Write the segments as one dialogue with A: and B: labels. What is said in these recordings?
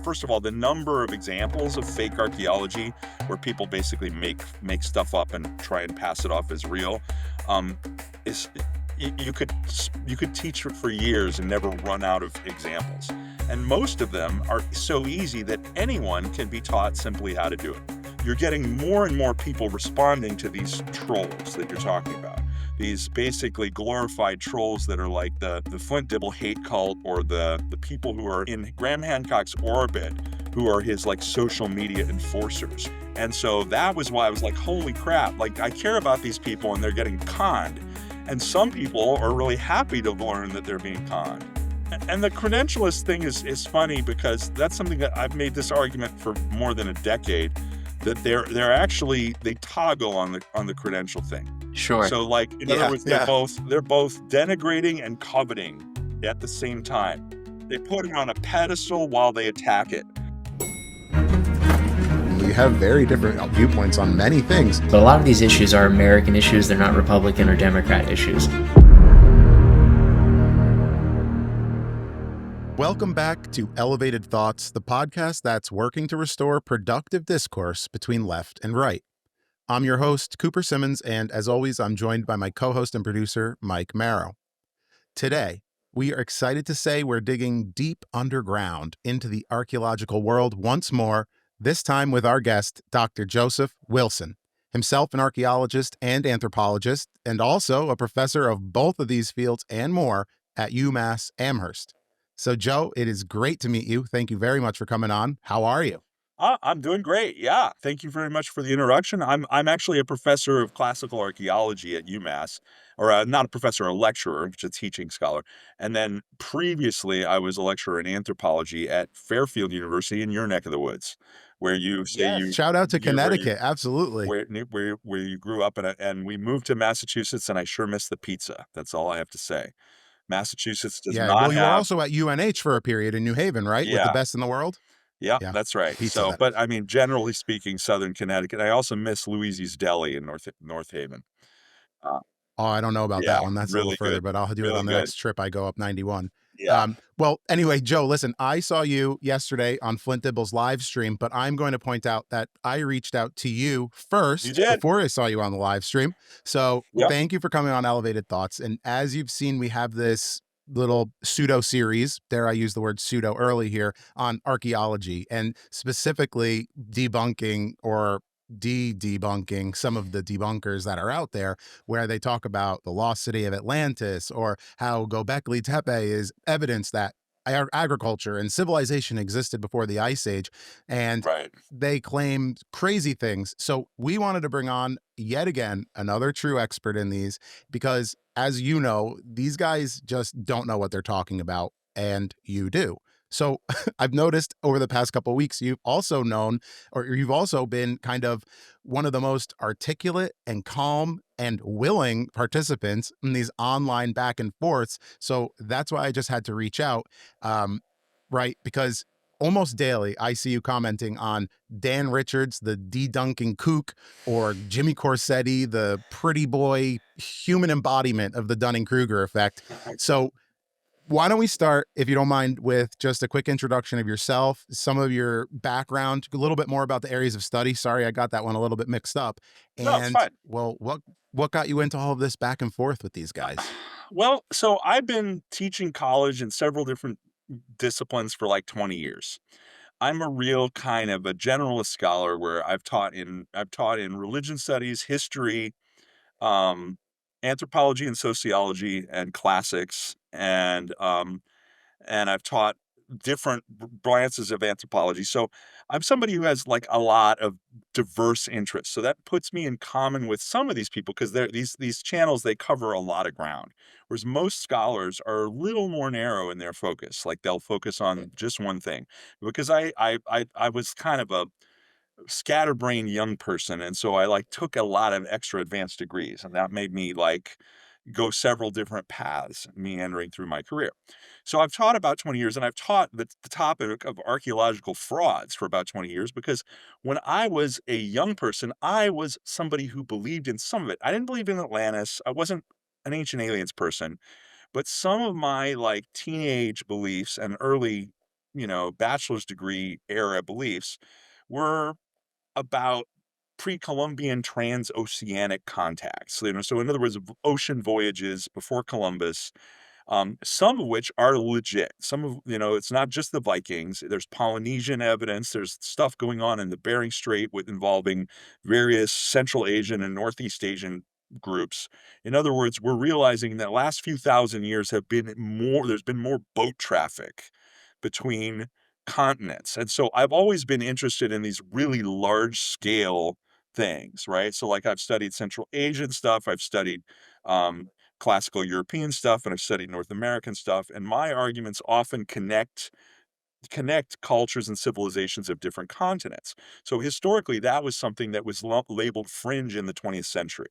A: First of all, the number of examples of fake archaeology where people basically make stuff up and try and pass it off as real, um, is you could teach it for years and never run out of examples. And most of them are so easy that anyone can be taught simply how to do it. You're getting more and more people responding to these trolls that you're talking about. These basically glorified trolls that are like the Flint Dibble hate cult, or the people who are in Graham Hancock's orbit, who are his like social media enforcers. And so that was why I was like, holy crap, like I care about these people and they're getting conned. And some people are really happy to learn that they're being conned. And the credentialist thing is funny, because that's something that I've made this argument for more than a decade, that they're actually, they toggle on the credential thing.
B: Sure.
A: So like, in other words, they're both denigrating and coveting at the same time. They put it on a pedestal while they attack it.
C: We have very different viewpoints on many things.
B: But a lot of these issues are American issues. They're not Republican or Democrat issues.
C: Welcome back to Elevated Thoughts, the podcast that's working to restore productive discourse between left and right. I'm your host, Cooper Simmons, and as always, I'm joined by my co-host and producer, Mike Marrow. Today, we are excited to say we're digging deep underground into the archaeological world once more, this time with our guest, Dr. Joseph Wilson, himself an archaeologist and anthropologist, and also a professor of both of these fields and more at UMass Amherst. So, Joe, it is great to meet you. Thank you very much for coming on. How are you?
A: I'm doing great. Yeah. Thank you very much for the introduction. I'm actually a professor of classical archaeology at UMass, or not a professor, a lecturer, just a teaching scholar. And then previously, I was a lecturer in anthropology at Fairfield University in your neck of the woods, where you say
C: shout out to Connecticut. Absolutely.
A: Where you grew up, and we moved to Massachusetts, and I sure miss the pizza. That's all I have to say. Massachusetts does not
C: well, you were
A: have.
C: also at UNH for a period in New Haven, right? With the best in the world?
A: Yeah, that's right.
C: Pizza,
A: So, but I mean, generally speaking, Southern Connecticut. I also miss Louise's Deli in North Haven.
C: I don't know about that one. That's
A: really
C: a little further,
A: good.
C: but I'll do it on the next trip I go up 91.
A: Yeah.
C: Well, anyway, Joe, listen, I saw you yesterday on Flint Dibble's live stream, but I'm going to point out that I reached out to you first before I saw you on the live stream. So Thank you for coming on Elevated Thoughts. And as you've seen, we have this little pseudo series, dare I use the word pseudo early here, on archaeology, and specifically debunking or debunking some of the debunkers that are out there, where they talk about the lost city of Atlantis, or how Göbekli Tepe is evidence that agriculture and civilization existed before the Ice Age, and they claimed crazy things. So we wanted to bring on, yet again, another true expert in these, because as you know, these guys just don't know what they're talking about, and you do. So I've noticed over the past couple of weeks, you've also been kind of one of the most articulate and calm and willing participants in these online back and forths. So that's why I just had to reach out, right? Because almost daily, I see you commenting on Dan Richards, the de-dunking kook, or Jimmy Corsetti, the pretty boy human embodiment of the Dunning-Kruger effect. So why don't we start, if you don't mind, with just a quick introduction of yourself, some of your background, a little bit more about the areas of study. Sorry, I got that one a little bit mixed up. And
A: no, it's fine.
C: Well, what got you into all of this back and forth with these guys?
A: Well, so I've been teaching college in several different disciplines for like 20 years. I'm a real kind of a generalist scholar, where I've taught in religion studies, history, anthropology and sociology, and classics, and I've taught different branches of anthropology. So I'm somebody who has like a lot of diverse interests. So that puts me in common with some of these people, because these channels, they cover a lot of ground, whereas most scholars are a little more narrow in their focus. Like they'll focus on just one thing. Because I was kind of a scatterbrained young person, and so I like took a lot of extra advanced degrees, and that made me like go several different paths meandering through my career. So I've taught about 20 years, and I've taught the topic of archaeological frauds for about 20 years, because when I was a young person, I was somebody who believed in some of it. I didn't believe in Atlantis. I wasn't an ancient aliens person, but some of my like teenage beliefs and early bachelor's degree era beliefs were about pre-Columbian transoceanic contacts. So in other words, ocean voyages before Columbus, some of which are legit. Some of, it's not just the Vikings. There's Polynesian evidence. There's stuff going on in the Bering Strait with involving various Central Asian and Northeast Asian groups. In other words, we're realizing that last few thousand years there's been more boat traffic between continents. And so I've always been interested in these really large scale things, right? So like I've studied Central Asian stuff, I've studied um, classical European stuff, and I've studied North American stuff, and my arguments often connect cultures and civilizations of different continents. So historically, that was something that was labeled fringe in the 20th century.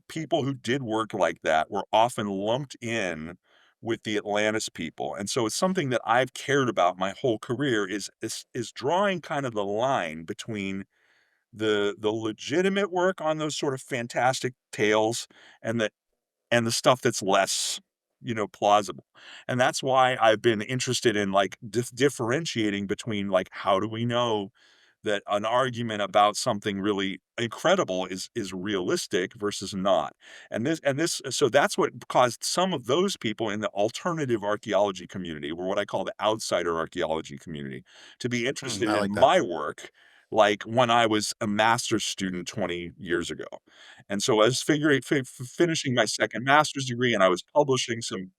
A: People who did work like that were often lumped in with the Atlantis people, and so it's something that I've cared about my whole career is drawing kind of the line between the legitimate work on those sort of fantastic tales and the stuff that's less, plausible. And that's why I've been interested in like differentiating between like how do we know that an argument about something really incredible is realistic versus not. And this so that's what caused some of those people in the alternative archaeology community, or what I call the outsider archaeology community, to be interested
C: I
A: in
C: like that.
A: my work like when I was a master's student 20 years ago. And so I was finishing my second master's degree, and I was publishing some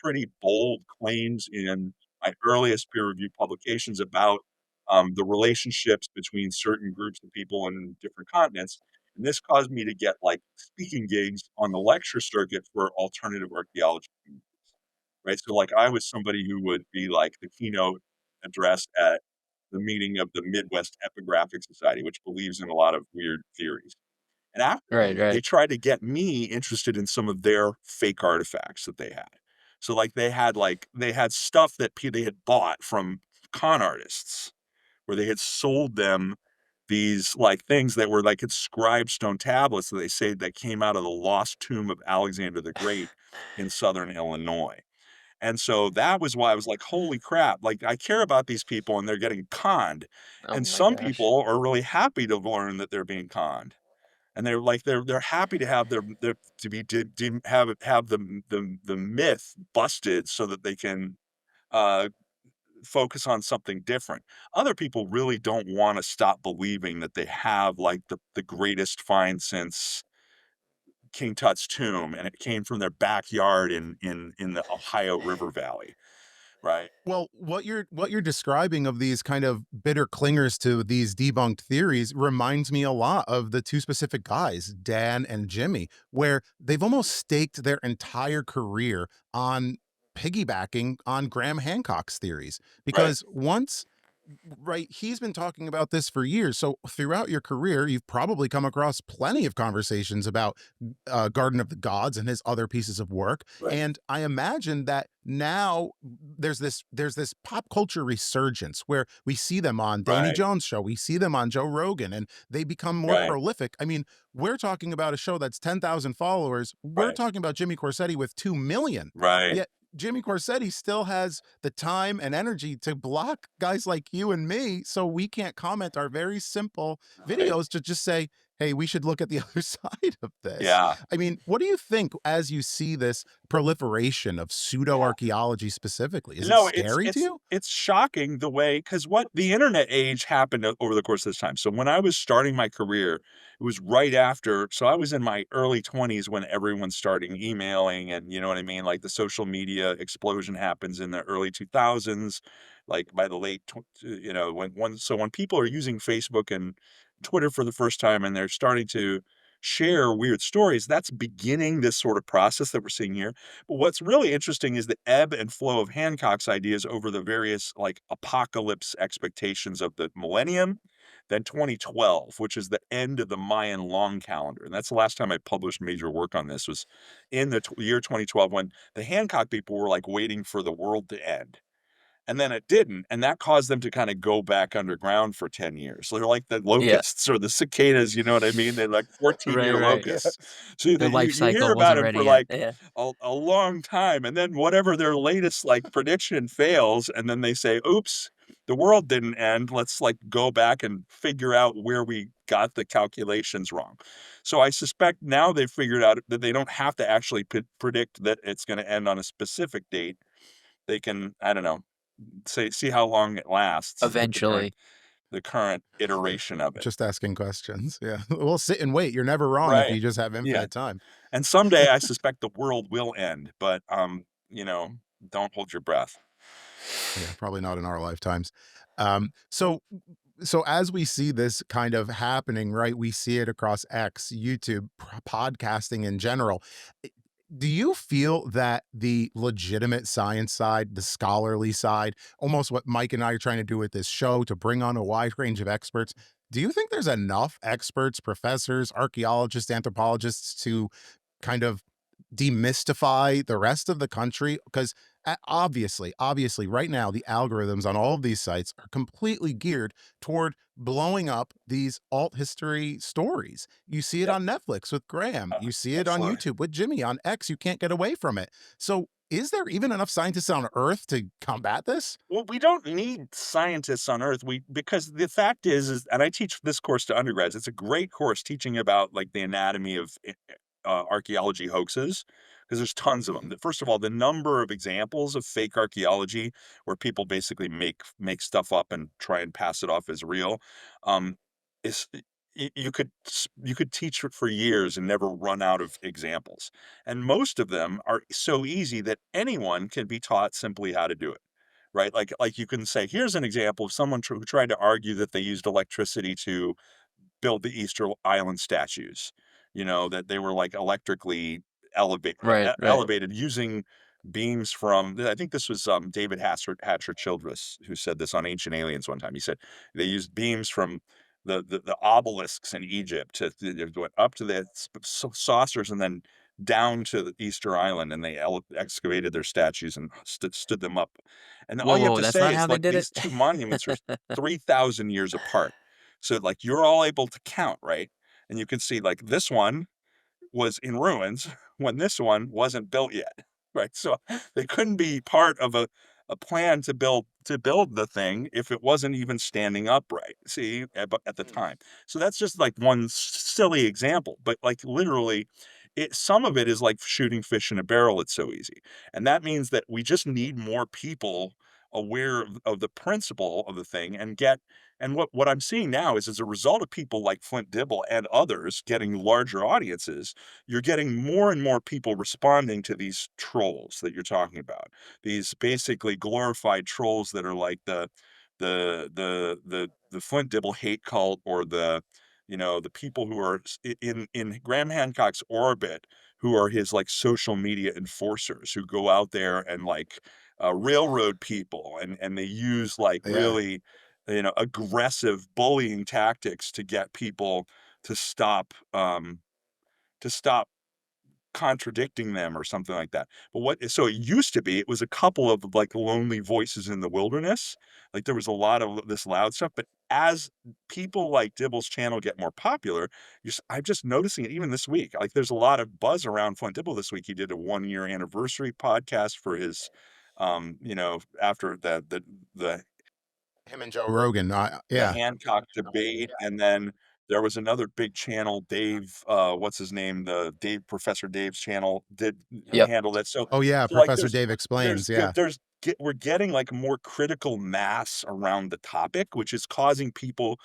A: pretty bold claims in my earliest peer-reviewed publications about the relationships between certain groups of people in different continents. And this caused me to get like speaking gigs on the lecture circuit for alternative archaeology communities, right? So like I was somebody who would be like the keynote address at the meeting of the Midwest Epigraphic Society, which believes in a lot of weird theories. And after
B: Right,
A: that, they
B: right.
A: tried to get me interested in some of their fake artifacts that they had. So, like they had stuff that they had bought from con artists, where they had sold them these, like, things that were, like, inscribed stone tablets that they say that came out of the lost tomb of Alexander the Great in Southern Illinois. And so that was why I was like, "Holy crap, like, I care about these people and they're getting conned."
B: Oh
A: And
B: my
A: some
B: gosh.
A: people are really happy to learn that they're being conned. And they're like they're happy to have their to be to have the myth busted so that they can, uh, focus on something different. Other people really don't wanna stop believing that they have, like, the greatest find since King Tut's tomb, and it came from their backyard in the Ohio River Valley, right?
C: Well, what you're describing of these kind of bitter clingers to these debunked theories reminds me a lot of the two specific guys, Dan and Jimmy, where they've almost staked their entire career on piggybacking on Graham Hancock's theories.
A: Right,
C: Because once right, he's been talking about this for years. So throughout your career, you've probably come across plenty of conversations about Garden of the Gods and his other pieces of work.
A: right,
C: And I imagine that now there's this pop culture resurgence where we see them on Danny
A: right,
C: Jones' show, we see them on Joe Rogan, and they become more
A: right,
C: prolific. I mean, we're talking about a show that's 10,000 followers. We're
A: right,
C: talking about Jimmy Corsetti with 2 million.
A: right,
C: Yet Jimmy Corsetti still has the time and energy to block guys like you and me so we can't comment our very simple
A: right.
C: videos to just say, hey, we should look at the other side of this.
A: Yeah.
C: I mean, what do you think as you see this proliferation of pseudo archaeology specifically? Is it
A: No, it's
C: scary to
A: it's
C: you?
A: it's shocking the way, because what the internet age happened over the course of this time. So when I was starting my career, it was right after, so I was in my early 20s when everyone's starting emailing, and you know what I mean? Like the social media explosion happens in the early 2000s, like by the late, when people are using Facebook and Twitter for the first time and they're starting to share weird stories, that's beginning this sort of process that we're seeing here. But what's really interesting is the ebb and flow of Hancock's ideas over the various like apocalypse expectations of the millennium, then 2012, which is the end of the Mayan long calendar. And that's the last time I published major work on this, was in the year 2012, when the Hancock people were like waiting for the world to end. And then it didn't, and that caused them to kinda go back underground for 10 years. So they're like the
B: Yeah.
A: locusts or the cicadas, you know what I mean? They're like
B: Right,
A: 14-year
B: right.
C: Yeah.
A: locusts. So
B: Their life
A: you hear
B: cycle
A: about
B: wasn't
A: them
B: ready
A: for
B: yet.
A: like
B: Yeah.
A: a long time, and then whatever their latest, like, prediction fails, and then they say, "Oops, the world didn't end. Let's like go back and figure out where we got the calculations wrong. So I suspect now they've figured out that they don't have to actually predict that it's going to end on a specific date. They can, I don't know, see how long it lasts with
B: Eventually.
A: the current iteration of it.
C: Just asking questions. Yeah. We'll sit and wait. You're never wrong if
A: Right.
C: you just have
A: Yeah.
C: infinite time.
A: And someday I suspect the world will end, but don't hold your breath.
C: Yeah, probably not in our lifetimes. So as we see this kind of happening, right? We see it across X, YouTube, podcasting in general. I- Do you feel that the legitimate science side, the scholarly side, almost what Mike and I are trying to do with this show to bring on a wide range of experts, do you think there's enough experts, professors, archaeologists, anthropologists to kind of demystify the rest of the country? Because obviously right now the algorithms on all of these sites are completely geared toward blowing up these alt history stories. You see it
A: Yep.
C: on Netflix with Graham, you see it on
A: Absolutely.
C: YouTube with Jimmy, on X you can't get away from it. So is there even enough scientists on Earth to combat this?
A: Well, we don't need scientists on Earth. Because the fact is, and I teach this course to undergrads. It's a great course teaching about like the anatomy of archaeology hoaxes, because there's tons of them. First of all, the number of examples of fake archaeology where people basically make stuff up and try and pass it off as real, um, is you could teach it for years and never run out of examples. And most of them are so easy that anyone can be taught simply how to do it. Right? Like you can say, here's an example of someone who tried to argue that they used electricity to build the Easter Island statues, that they were like electrically
B: Right, right.
A: elevated using beams from, I think this was David Hatcher Childress who said this on Ancient Aliens one time. He said they used beams from the obelisks in Egypt they went up to the saucers and then down to the Easter Island, and they excavated their statues and stood them up. And all
B: Whoa,
A: you have
B: whoa,
A: to
B: that's
A: say
B: not how
A: is
B: they
A: like
B: did it?
A: these two monuments are 3,000 years apart. So like you're all able to count, right? And you can see like this one was in ruins when this one wasn't built yet, right? So they couldn't be part of a plan to build the thing if it wasn't even standing upright. See, at the time. So that's just like one silly example, but like literally, some of it is like shooting fish in a barrel. It's so easy, and that means that we just need more people aware of the principle of the thing and get and what I'm seeing now is as a result of people like Flint Dibble and others getting larger audiences, you're getting more and more people responding to these trolls that you're talking about. These basically glorified trolls that are like the Flint Dibble hate cult, or the people who are in Graham Hancock's orbit, who are his like social media enforcers who go out there and like railroad people, and they use like
C: Yeah.
A: really aggressive bullying tactics to get people to stop contradicting them or something like that. But so it used to be, it was a couple of like lonely voices in the wilderness. Like there was a lot of this loud stuff, but as people like Dibble's channel get more popular, I'm just noticing it even this week. Like there's a lot of buzz around Flint Dibble this week. He did a 1-year anniversary podcast for his, after the
C: Him and Joe Rogan.
A: the
C: Yeah.
A: Hancock debate, and then there was another big channel, Dave, what's his name? The Dave Professor Dave's channel did
B: Yep.
A: handle that. So
C: Oh yeah.
A: like
C: Professor Dave explains. Yeah.
A: we're getting like more critical mass around the topic, which is causing people,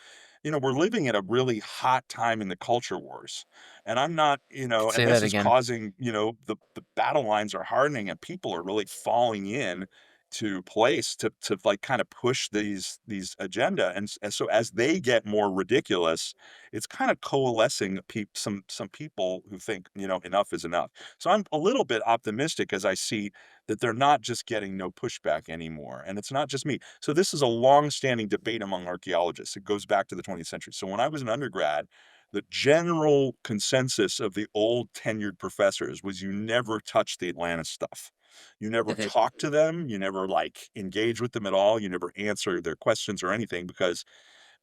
A: we're living at a really hot time in the culture wars. And I'm not,
B: Say
A: and
B: that
A: this is
B: again.
A: causing, the battle lines are hardening and people are really falling in to place to like kind of push these agenda, and so as they get more ridiculous, it's kind of coalescing some people who think enough is enough. So I'm a little bit optimistic as I see that they're not just getting no pushback anymore, and it's not just me. So this is a long-standing debate among archaeologists. It goes back to the 20th century. So when I was an undergrad, the general consensus of the old tenured professors was you never touch the Atlantis stuff. You never
B: Mhm.
A: talk to them, you never, like, engage with them at all, you never answer their questions or anything because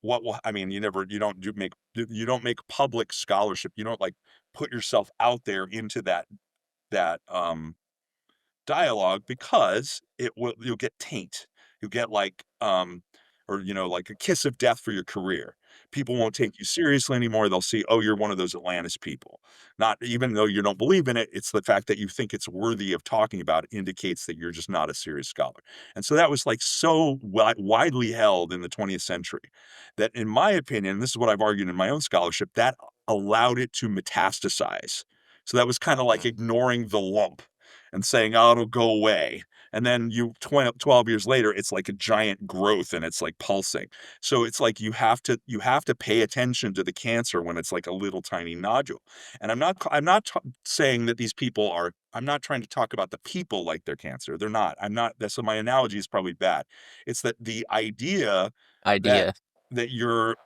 A: you don't make public scholarship, you don't, like, put yourself out there into that dialogue because you'll get taint. You'll get, like, or, like a kiss of death for your career. People won't take you seriously anymore. They'll see, oh, you're one of those Atlantis people. Not even though you don't believe in it, it's the fact that you think it's worthy of talking about indicates that you're just not a serious scholar. And so that was like so widely held in the 20th century that, in my opinion, this is what I've argued in my own scholarship, that allowed it to metastasize. So that was kind of like ignoring the lump and saying, oh, it'll go away. And then 12 years later, it's like a giant growth and it's like pulsing. So it's like you have to pay attention to the cancer when it's like a little tiny nodule. And I'm not saying that these people are. I'm not trying to talk about the people like they're cancer. They're not. I'm not. So my analogy is probably bad. It's that the idea that
B: Idea.
A: you're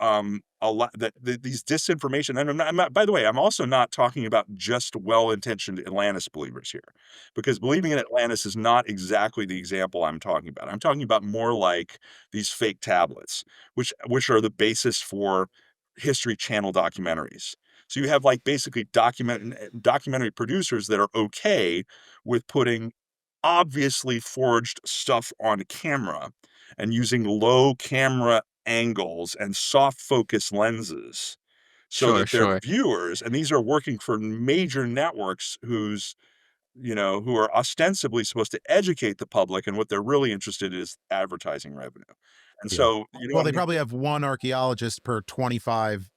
A: a lot that these disinformation, and I'm not, by the way, I'm also not talking about just well-intentioned Atlantis believers here, because believing in Atlantis is not exactly the example I'm talking about. I'm talking about more like these fake tablets, which are the basis for History Channel documentaries. So you have like basically documentary producers that are okay with putting obviously forged stuff on camera and using low camera angles and soft focus lenses so
B: Sure,
A: that their
B: sure.
A: viewers, and these are working for major networks who are ostensibly supposed to educate the public, and what they're really interested in is advertising revenue. And
C: Yeah.
A: so,
C: Well,
A: what I
C: they
A: mean?
C: probably have one archaeologist per 25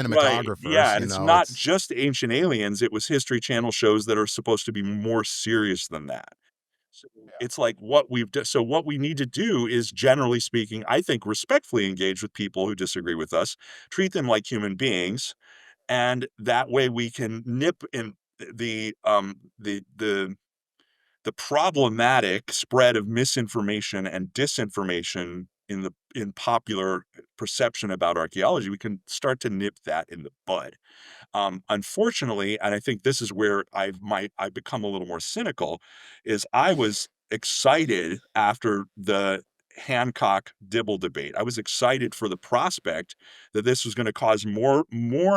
A: Right, yeah,
C: cinematographers,
A: and
C: you
A: it's
C: know,
A: not
C: it's
A: just Ancient Aliens, it was History Channel shows that are supposed to be more serious than that. So it's like what we need to do is, generally speaking, I think, respectfully engage with people who disagree with us, treat them like human beings, and that way we can nip in the problematic spread of misinformation and disinformation in popular perception about archaeology. We can start to nip that in the bud. Unfortunately, and I think this is where I've become a little more cynical, is I was excited after the Hancock Dibble debate. I was excited for the prospect that this was going to cause more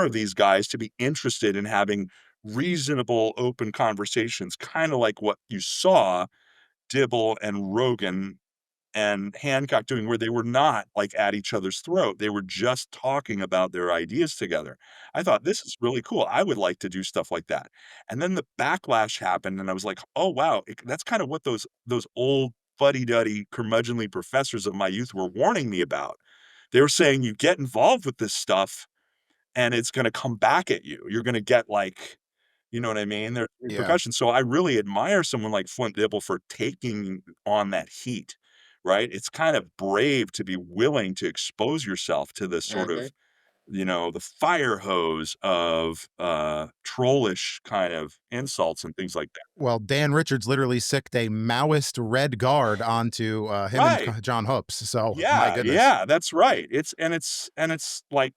A: of these guys to be interested in having reasonable, open conversations, kind of like what you saw Dibble and Rogan and Hancock doing, where they were not like at each other's throat. They were just talking about their ideas together. I thought, this is really cool. I would like to do stuff like that. And then the backlash happened, and I was like, oh wow, that's kind of what those old fuddy-duddy curmudgeonly professors of my youth were warning me about. They were saying, you get involved with this stuff and it's going to come back at you. You're going to get like, you know what I mean? There's
C: yeah.
A: repercussions. So I really admire someone like Flint Dibble for taking on that heat, right? It's kind of brave to be willing to expose yourself to this sort
B: Mhm.
A: of, the fire hose of trollish kind of insults and things like that.
C: Well, Dan Richards literally sicked a Maoist Red Guard onto him and
A: Right.
C: John Hopes. So my
A: Yeah,
C: goodness.
A: yeah, that's right. It's like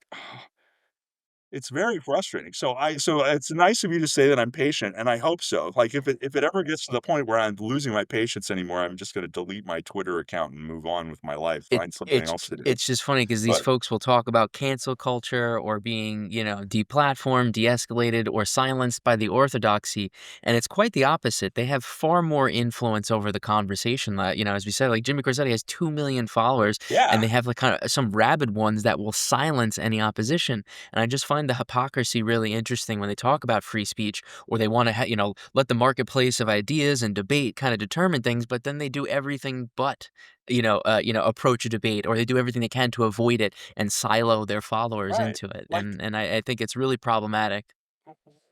A: it's very frustrating. So it's nice of you to say that I'm patient, and I hope so. Like, if it ever gets to the point where I'm losing my patience anymore, I'm just gonna delete my Twitter account and move on with my life,
B: It
A: find something
B: it's
A: else to do.
B: it's just funny because these
A: But
B: folks will talk about cancel culture or being, deplatformed, de-escalated, or silenced by the orthodoxy, and it's quite the opposite. They have far more influence over the conversation. As we said, like Jimmy Corsetti has 2 million followers, and
A: yeah,
B: they have like kind of some rabid ones that will silence any opposition. And I just find the hypocrisy really interesting when they talk about free speech, or they want to, let the marketplace of ideas and debate kind of determine things, but then they do everything but approach a debate, or they do everything they can to avoid it and silo their followers
A: right.
B: into it.
A: Like,
B: And I think it's really problematic.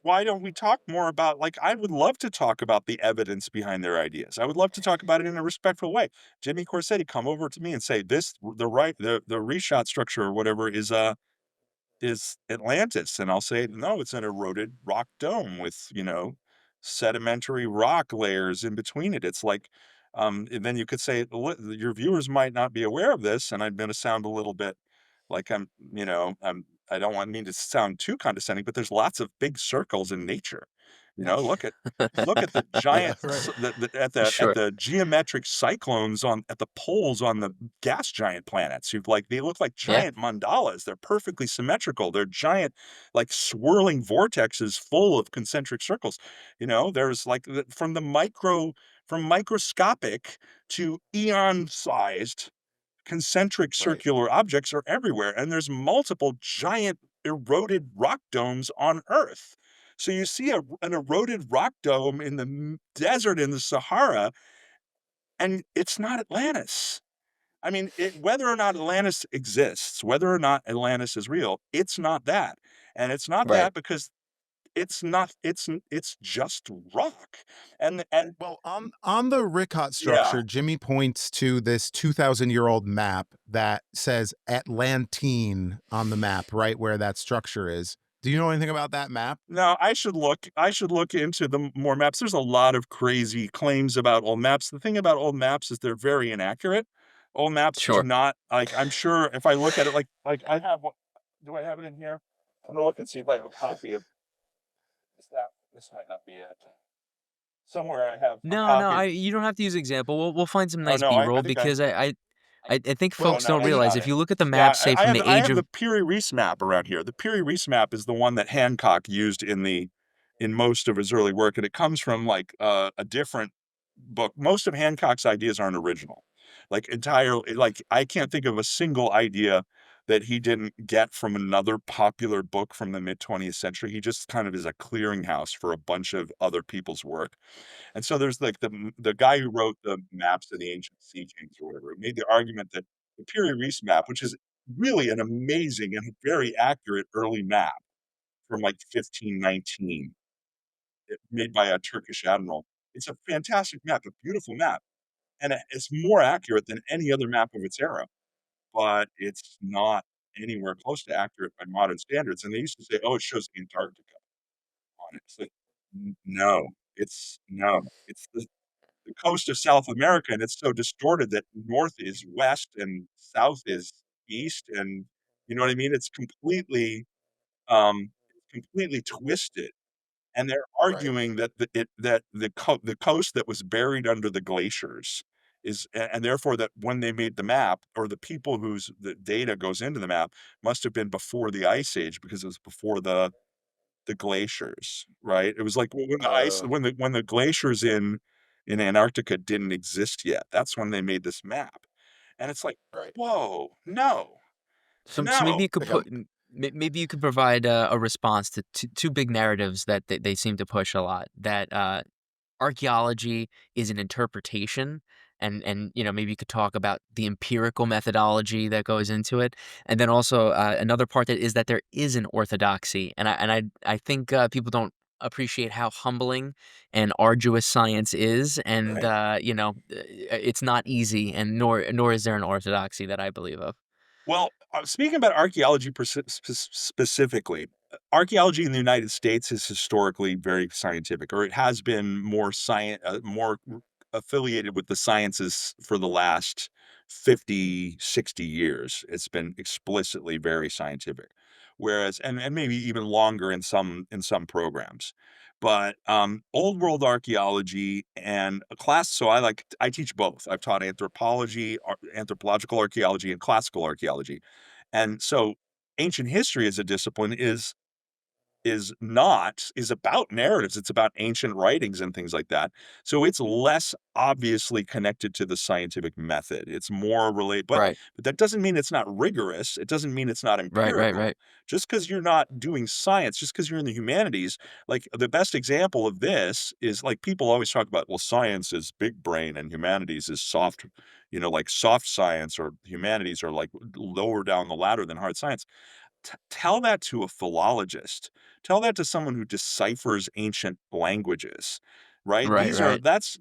A: why don't we talk more about, like, I would love to talk about the evidence behind their ideas. I would love to talk about it in a respectful way. Jimmy Corsetti, come over to me and say, "This the reshot structure or whatever is Atlantis," and I'll say, "No, it's an eroded rock dome with, sedimentary rock layers in between it." It's like, and then you could say, Your viewers might not be aware of this," and I'm gonna sound a little bit like I don't want me to sound too condescending, but there's lots of big circles in nature. Look at the giant
C: Right.
A: at
B: Sure.
A: the geometric cyclones at the poles on the gas giant planets. They look like
B: Yeah.
A: giant mandalas. They're perfectly symmetrical. They're giant, like swirling vortexes full of concentric circles. There's like from microscopic to eon sized concentric circular objects are everywhere, and there's multiple giant eroded rock domes on Earth. So you see an eroded rock dome in the desert in the Sahara, and it's not Atlantis. I mean, whether or not Atlantis exists, whether or not Atlantis is real, it's not that. And it's not
B: Right.
A: that because it's just rock. And
C: Well, on the Rickott
A: yeah.
C: structure, Jimmy points to this 2,000-year-old map that says Atlantine on the map, right where that structure is. Do you know anything about that map?
A: No, I should look into the more maps. There's a lot of crazy claims about old maps. The thing about old maps is they're very inaccurate. Old maps do
B: Sure.
A: not like I'm sure if I look at it like I have one. Do I have it in here? I'm gonna look and see if I have a copy of this might not be it. Somewhere I have a
B: No,
A: copy.
B: you don't have to use example. We'll find some
A: Oh
B: nice
A: no, I
B: B-roll
A: think I
B: because I think
C: Well,
A: oh
B: folks
A: no,
B: don't
A: that's
B: realize
A: not
B: if
A: it.
B: you look at the
A: Yeah,
B: map, say
A: I
B: from
A: have
B: the
A: I
B: age
A: have the
B: of
A: Piri Reis map around here. The Piri Reis map is the one that Hancock used in most of his early work, and it comes from like a different book. Most of Hancock's ideas aren't original. Like entirely like I can't think of a single idea that he didn't get from another popular book from the mid 20th century. He just kind of is a clearinghouse for a bunch of other people's work. And so there's like the guy who wrote the maps of the ancient sea kings or whatever, made the argument that the Piri Reis map, which is really an amazing and very accurate early map from like 1519, made by a Turkish admiral. It's a fantastic map, a beautiful map, and it's more accurate than any other map of its era, but it's not anywhere close to accurate by modern standards. And they used to say, "Oh, it shows Antarctica on it." It's like, no, it's the coast of South America, and it's so distorted that north is west and south is east, and you know what I mean? It's completely twisted, and they're
C: right.
A: arguing that the coast that was buried under the glaciers is and therefore that when they made the map, or the people whose the data goes into the map must have been before the Ice Age because it was before the glaciers, right? It was like when the ice
C: Uh,
A: when the glaciers in Antarctica didn't exist yet. That's when they made this map. And it's like,
C: right.
A: "Whoa, no,
B: so maybe
A: no."
B: you could
C: Like
B: put maybe you could provide a response to two big narratives that they seem to push a lot. That archaeology is an interpretation, and maybe you could talk about the empirical methodology that goes into it, and then also another part that is that there is an orthodoxy, and I think people don't appreciate how humbling and arduous science is, and
A: Right.
B: it's not easy, and nor is there an orthodoxy that I believe of.
A: Well, speaking about archaeology specifically, archaeology in the United States is historically very scientific, or it has been more affiliated with the sciences for the last 50, 60 years. It's been explicitly very scientific, whereas and maybe even longer in some programs. But old world archaeology and a class. So I teach both. I've taught anthropology, anthropological archaeology, and classical archaeology, and so ancient history as a discipline is about narratives. It's about ancient writings and things like that. So it's less obviously connected to the scientific method. It's more related,
B: Right,
A: but that doesn't mean it's not rigorous. It doesn't mean it's not
B: right,
A: empirical.
B: right.
A: Just because you're not doing science, just because you're in the humanities, like the best example of this is like people always talk about, well, science is big brain and humanities is soft, like soft science, or humanities are like lower down the ladder than hard science. Tell that to a philologist. Tell that to someone who deciphers ancient languages, right?
B: Right,
A: These are
B: right.
A: that's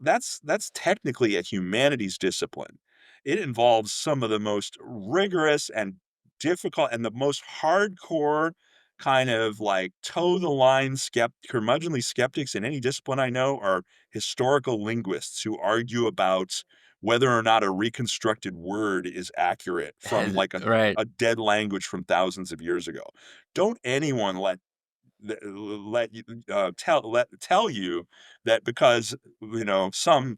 A: technically a humanities discipline. It involves some of the most rigorous and difficult and the most hardcore kind of like toe the line curmudgeonly skeptics in any discipline I know are historical linguists who argue about whether or not a reconstructed word is accurate from like
B: Right.
A: a dead language from thousands of years ago. Don't anyone let you tell you that because some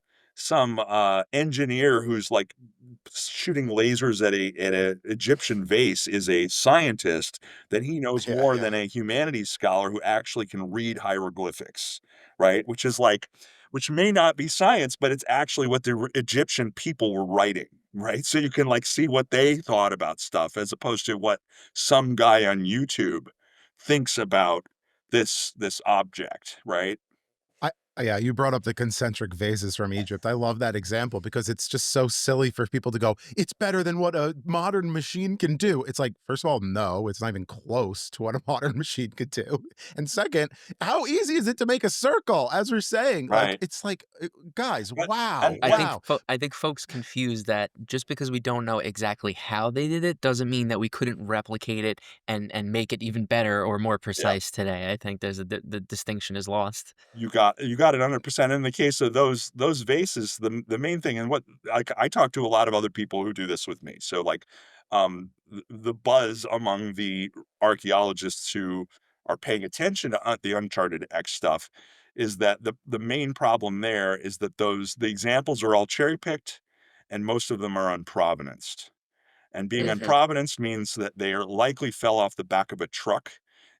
A: engineer who's like shooting lasers at a Egyptian vase is a scientist, that he knows
C: yeah,
A: more
C: yeah.
A: than a humanities scholar who actually can read hieroglyphics, right? Which may not be science, but it's actually what the Egyptian people were writing, right? So you can like see what they thought about stuff as opposed to what some guy on YouTube thinks about this object, right?
C: I yeah, you brought up the concentric vases from Egypt. I love that example because it's just so silly for people to go, "It's better than what a modern machine can do." It's like, first of all, no, it's not even close to what a modern machine could do. And second, how easy is it to make a circle? As we're saying, like,
A: Right.
C: it's like, guys,
A: But
C: wow,
A: and
B: I
A: what
B: think
C: wow.
B: I think folks confuse that just because we don't know exactly how they did it doesn't mean that we couldn't replicate it and make it even better or more
A: yeah.
B: precise today. I think there's the distinction is lost.
A: You got it 100%. In the case of those vases, the main thing and what I talk to a lot of other people who do this with me. So like the buzz among the archaeologists who are paying attention to the uncharted X stuff is that the main problem there is that the examples are all cherry picked and most of them are unprovenanced. And being
B: Mhm.
A: unprovenanced means that they are likely fell off the back of a truck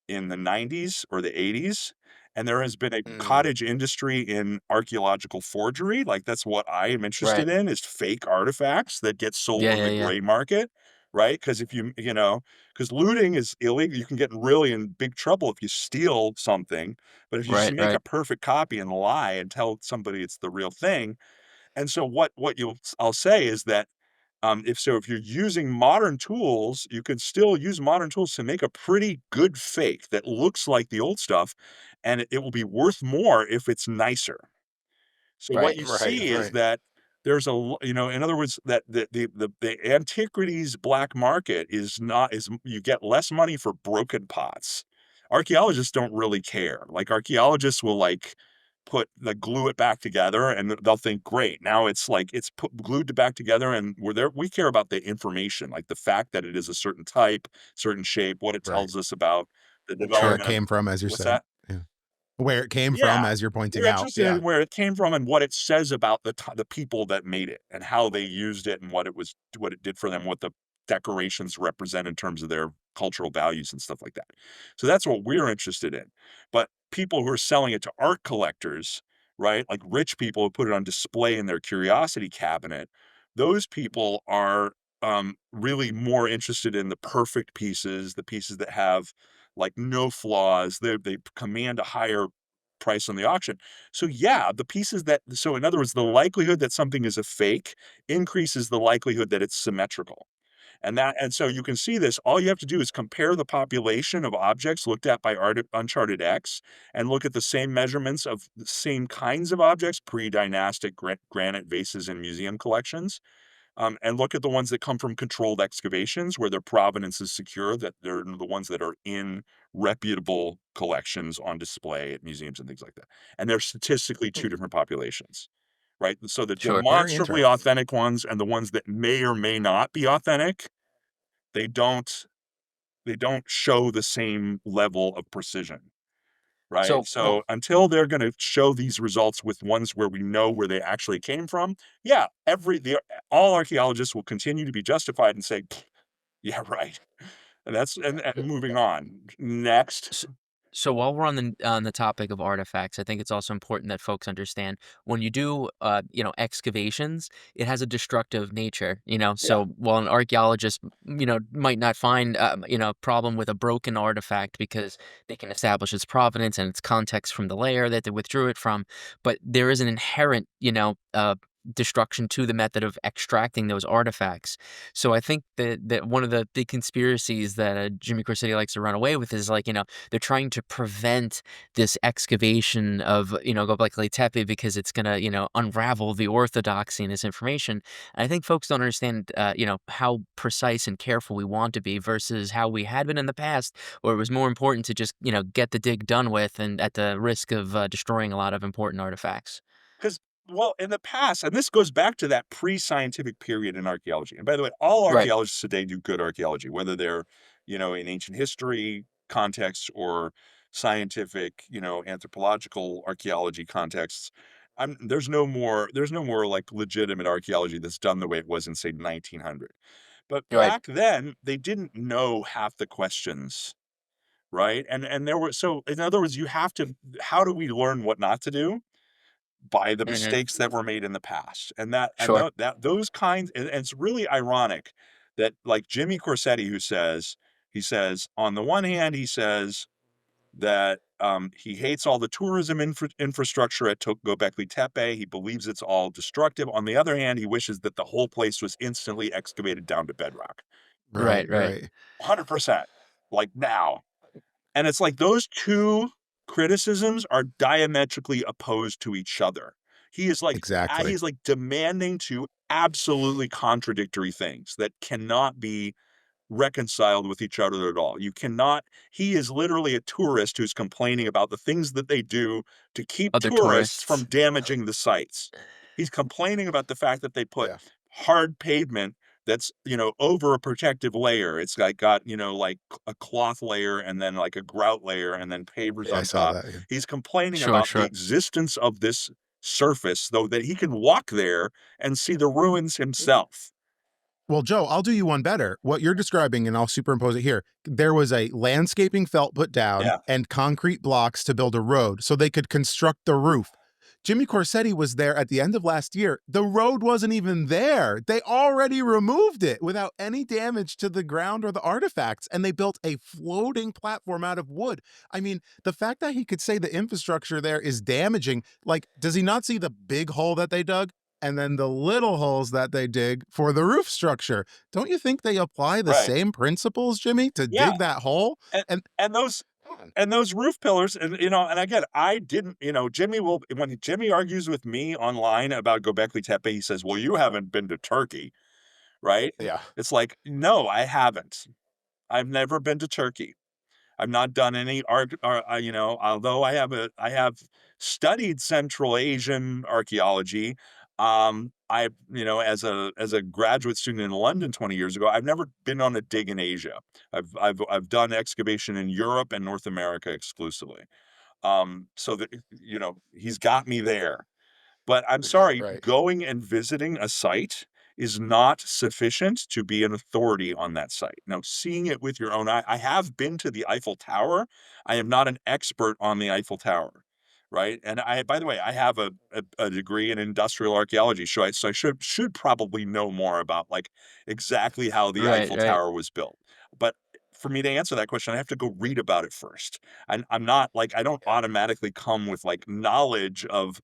A: in the 90s or the 80s. And there has been a
C: Mm,
A: cottage industry in archaeological forgery. Like that's what I am
B: Right.
A: interested in is fake artifacts that get sold
B: Yeah,
A: on
B: yeah,
A: the
B: yeah.
A: gray market, right? Because if because looting is illegal, you can get really in big trouble if you steal something. But if you just
B: Right,
A: make a
B: right.
A: perfect copy and lie and tell somebody it's the real thing, and so what I'll say is that if you're using modern tools, you can still use modern tools to make a pretty good fake that looks like the old stuff, and it will be worth more if it's nicer. So what
B: Right.
A: you
C: right,
A: see is
C: right.
A: that there's in other words, that the antiquities black market is not is you get less money for broken pots. Archaeologists don't really care. Like archaeologists will like glue it back together and they'll think, great, now it's like it's put glued back together and we care about the information, like the fact that it is a certain type, certain shape, what it
C: Right.
A: tells us about the
C: Where it
A: development of
C: came from, as you're
A: what's
C: saying.
A: that?
C: Yeah. Where it came from,
A: Yeah.
C: as you're pointing
A: We're
C: out.
A: interested
C: Yeah.
A: in where it came from and what it says about the people that made it and how they used it and what it did for them, what the decorations represent in terms of their cultural values and stuff like that. So that's what we're interested in. But people who are selling it to art collectors, right? Like rich people who put it on display in their curiosity cabinet, those people are really more interested in the perfect pieces, the pieces that have like no flaws. They command a higher price on the auction. So yeah, so in other words, the likelihood that something is a fake increases the likelihood that it's symmetrical. And so you can see this. All you have to do is compare the population of objects looked at by Uncharted X and look at the same measurements of the same kinds of objects, pre-dynastic granite vases in museum collections, and look at the ones that come from controlled excavations where their provenance is secure, that they're the ones that are in reputable collections on display at museums and things like that. And they're statistically two different populations, right? So the
B: Sure.
C: Very
A: demonstrably
C: interesting.
A: authentic ones and the ones that may or may not be authentic, they don't they don't show the same level of precision. Right?
B: So
A: So, until they're gonna show these results with ones where we know where they actually came from, yeah, all archaeologists will continue to be justified and say, "Pfft, yeah, right." And moving on. Next.
B: S so while we're on the topic of artifacts, I think it's also important that folks understand when you do, excavations, it has a destructive nature, you know?
A: Yeah.
B: So while an archaeologist, might not find, a problem with a broken artifact because they can establish its provenance and its context from the layer that they withdrew it from, but there is an inherent, destruction to the method of extracting those artifacts. So I think that one of the big conspiracies that Jimmy Corsetti likes to run away with is like, they're trying to prevent this excavation of, Göbekli Tepe because it's gonna, unravel the orthodoxy in this information. And I think folks don't understand, how precise and careful we want to be versus how we had been in the past, where it was more important to just, get the dig done with and at the risk of destroying a lot of important artifacts.
A: Because, well, in the past, and this goes back to that pre-scientific period in archaeology. And by the way, all
B: Right.
A: archaeologists today do good archaeology, whether they're, in ancient history contexts or scientific, anthropological archaeology contexts. There's no more like legitimate archaeology that's done the way it was in say 1900. But
B: Right.
A: back then, they didn't know half the questions, right? And there were so in other words, you have to how do we learn what not to do? by the
B: Mhm.
A: mistakes that were made in the past.
B: Sure.
A: Those kinds, and it's really ironic that like Jimmy Corsetti, he says on the one hand, he says that he hates all the tourism infrastructure at Göbekli Tepe. He believes it's all destructive. On the other hand, he wishes that the whole place was instantly excavated down to bedrock.
B: Right,
C: Right,
B: right.
C: right.
A: 100%. Like now. And it's like those two criticisms are diametrically opposed to each other.
C: Exactly.
A: He's like demanding two absolutely contradictory things that cannot be reconciled with each other at all. You cannot He is literally a tourist who's complaining about the things that they do to keep
B: Other
A: tourists from
B: tourists.
A: damaging the sites. He's complaining about the fact that they put
C: Yeah.
A: hard pavement that's, over a protective layer. It's like got, like a cloth layer and then like a grout layer and then pavers
C: Yeah, I
A: on
C: saw
A: top.
C: that. Yeah.
A: He's complaining
B: Sure,
A: about the
B: sure.
A: existence of this surface, though, that he can walk there and see the ruins himself.
C: Well, Joe, I'll do you one better. What you're describing, and I'll superimpose it here. There was a landscaping felt put down
A: Yeah,
C: and concrete blocks to build a road so they could construct the roof. Jimmy Corsetti was there at the end of last year. The road wasn't even there. They already removed it without any damage to the ground or the artifacts, and they built a floating platform out of wood. I mean, the fact that he could say the infrastructure there is damaging, like, does he not see the big hole that they dug? And then the little holes that they dig for the roof structure. Don't you think they apply the
A: right.
C: same principles, Jimmy, to
A: Yeah,
C: dig that hole?
A: and
C: And
A: and those
C: come on.
A: and those roof pillars, and and again, I didn't, Jimmy will when Jimmy argues with me online about Göbekli Tepe, he says, "Well, you haven't been to Turkey, right?"
C: Yeah.
A: It's like, "No, I haven't. I've never been to Turkey. I've not done any art, although I have studied Central Asian archaeology. As a graduate student in London 20 years ago, I've never been on a dig in Asia. I've done excavation in Europe and North America exclusively. So that he's got me there. But I'm sorry,
C: Right.
A: going and visiting a site is not sufficient to be an authority on that site. Now, seeing it with your own eye, I have been to the Eiffel Tower. I am not an expert on the Eiffel Tower, right? And by the way, I have a degree in industrial archaeology, so I should probably know more about like exactly how the
B: Right,
A: Eiffel
B: right.
A: Tower was built. But for me to answer that question, I have to go read about it first. I'm not like I don't
C: Yeah.
A: automatically come with like knowledge of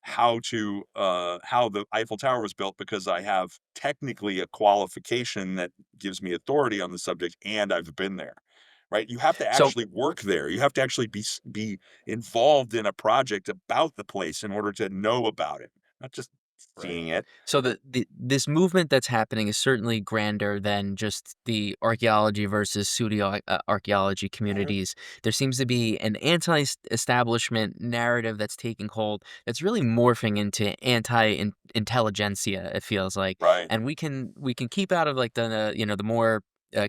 A: how the Eiffel Tower was built because I have technically a qualification that gives me authority on the subject and I've been there. Right? You have to
B: So
A: actually work there. You have to actually be involved in a project about the place in order to know about it, not just
C: Right.
A: seeing it.
B: So this movement that's happening is certainly grander than just the archaeology versus pseudo archaeology
A: Mhm.
B: communities. There seems to be an anti-establishment narrative that's taking hold that's really morphing into anti-intelligentsia, it feels like.
A: Right.
B: And we can keep out of like the more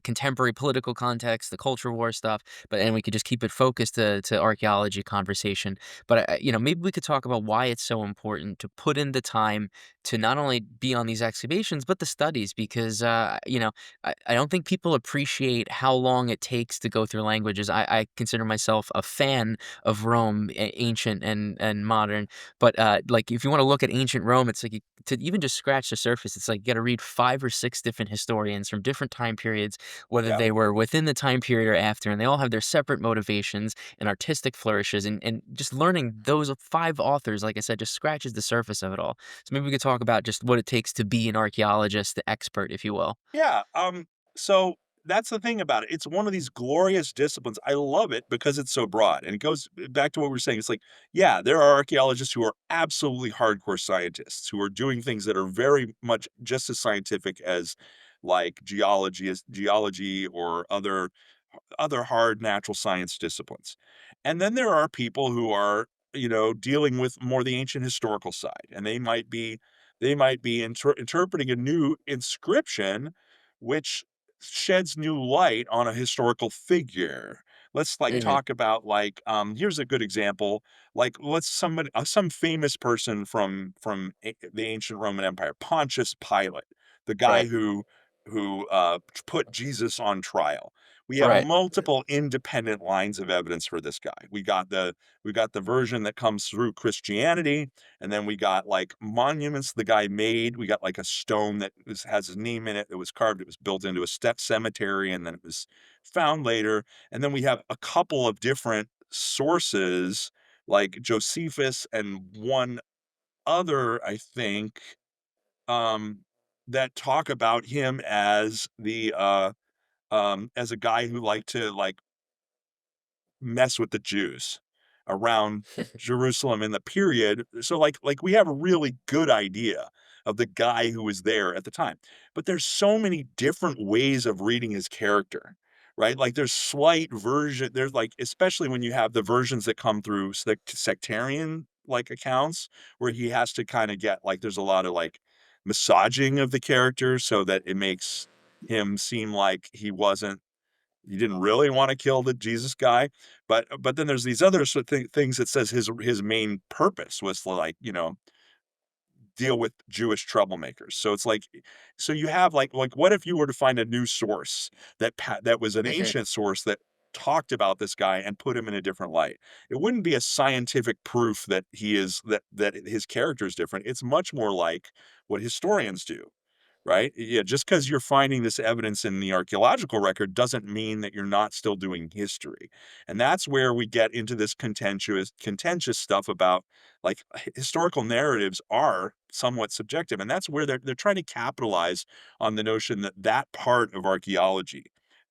B: contemporary political context, the culture war stuff, and we could just keep it focused to archaeology conversation. But maybe we could talk about why it's so important to put in the time to not only be on these excavations, but the studies, because, I don't think people appreciate how long it takes to go through languages. I consider myself a fan of Rome, ancient and modern. But, like, if you want to look at ancient Rome, it's like to even just scratch the surface, it's like you got to read 5 or 6 different historians from different time periods, whether
A: Yeah.
B: they were within the time period or after, and they all have their separate motivations and artistic flourishes. And just learning those 5 authors, like I said, just scratches the surface of it all. So maybe we could talk about just what it takes to be an archaeologist, the expert, if you will.
A: Yeah, so that's the thing about it. It's one of these glorious disciplines. I love it because it's so broad. And it goes back to what we were saying. It's like, yeah, there are archaeologists who are absolutely hardcore scientists who are doing things that are very much just as scientific as like geology or other hard natural science disciplines. And then there are people who are, dealing with more the ancient historical side, and they might be interpreting a new inscription which sheds new light on a historical figure. Let's like
B: Mhm.
A: talk about like here's a good example. Like let's somebody some famous person from the ancient Roman Empire, Pontius Pilate, the guy
B: Right.
A: who put Jesus on trial. We have
B: Right.
A: multiple independent lines of evidence for this guy. We got the version that comes through Christianity, and then we got, like, monuments the guy made. We got, like, a stone that has his name in it. It was carved. It was built into a step cemetery, and then it was found later. And then we have a couple of different sources, like Josephus and one other, I think, um, that talk about him as a guy who liked to, like, mess with the Jews around Jerusalem in the period. So, like, we have a really good idea of the guy who was there at the time. But there's so many different ways of reading his character, right? Like, there's, like, especially when you have the versions that come through sectarian, like, accounts where he has to kinda get, like, there's a lot of, like, massaging of the character so that it makes him seem like he didn't really wanna kill the Jesus guy, but then there's these other sort of things that says his main purpose was to, like, deal with Jewish troublemakers. So it's like, so you have, like, what if you were to find a new source that was an
B: Mhm.
A: ancient source that talked about this guy and put him in a different light? It wouldn't be a scientific proof that that his character is different. It's much more like what historians do. Right? Yeah, just because 'cause you're finding this evidence in the archaeological record doesn't mean that you're not still doing history, and that's where we get into this contentious stuff about, like, historical narratives are somewhat subjective, and that's where they're trying to capitalize on the notion that that part of archaeology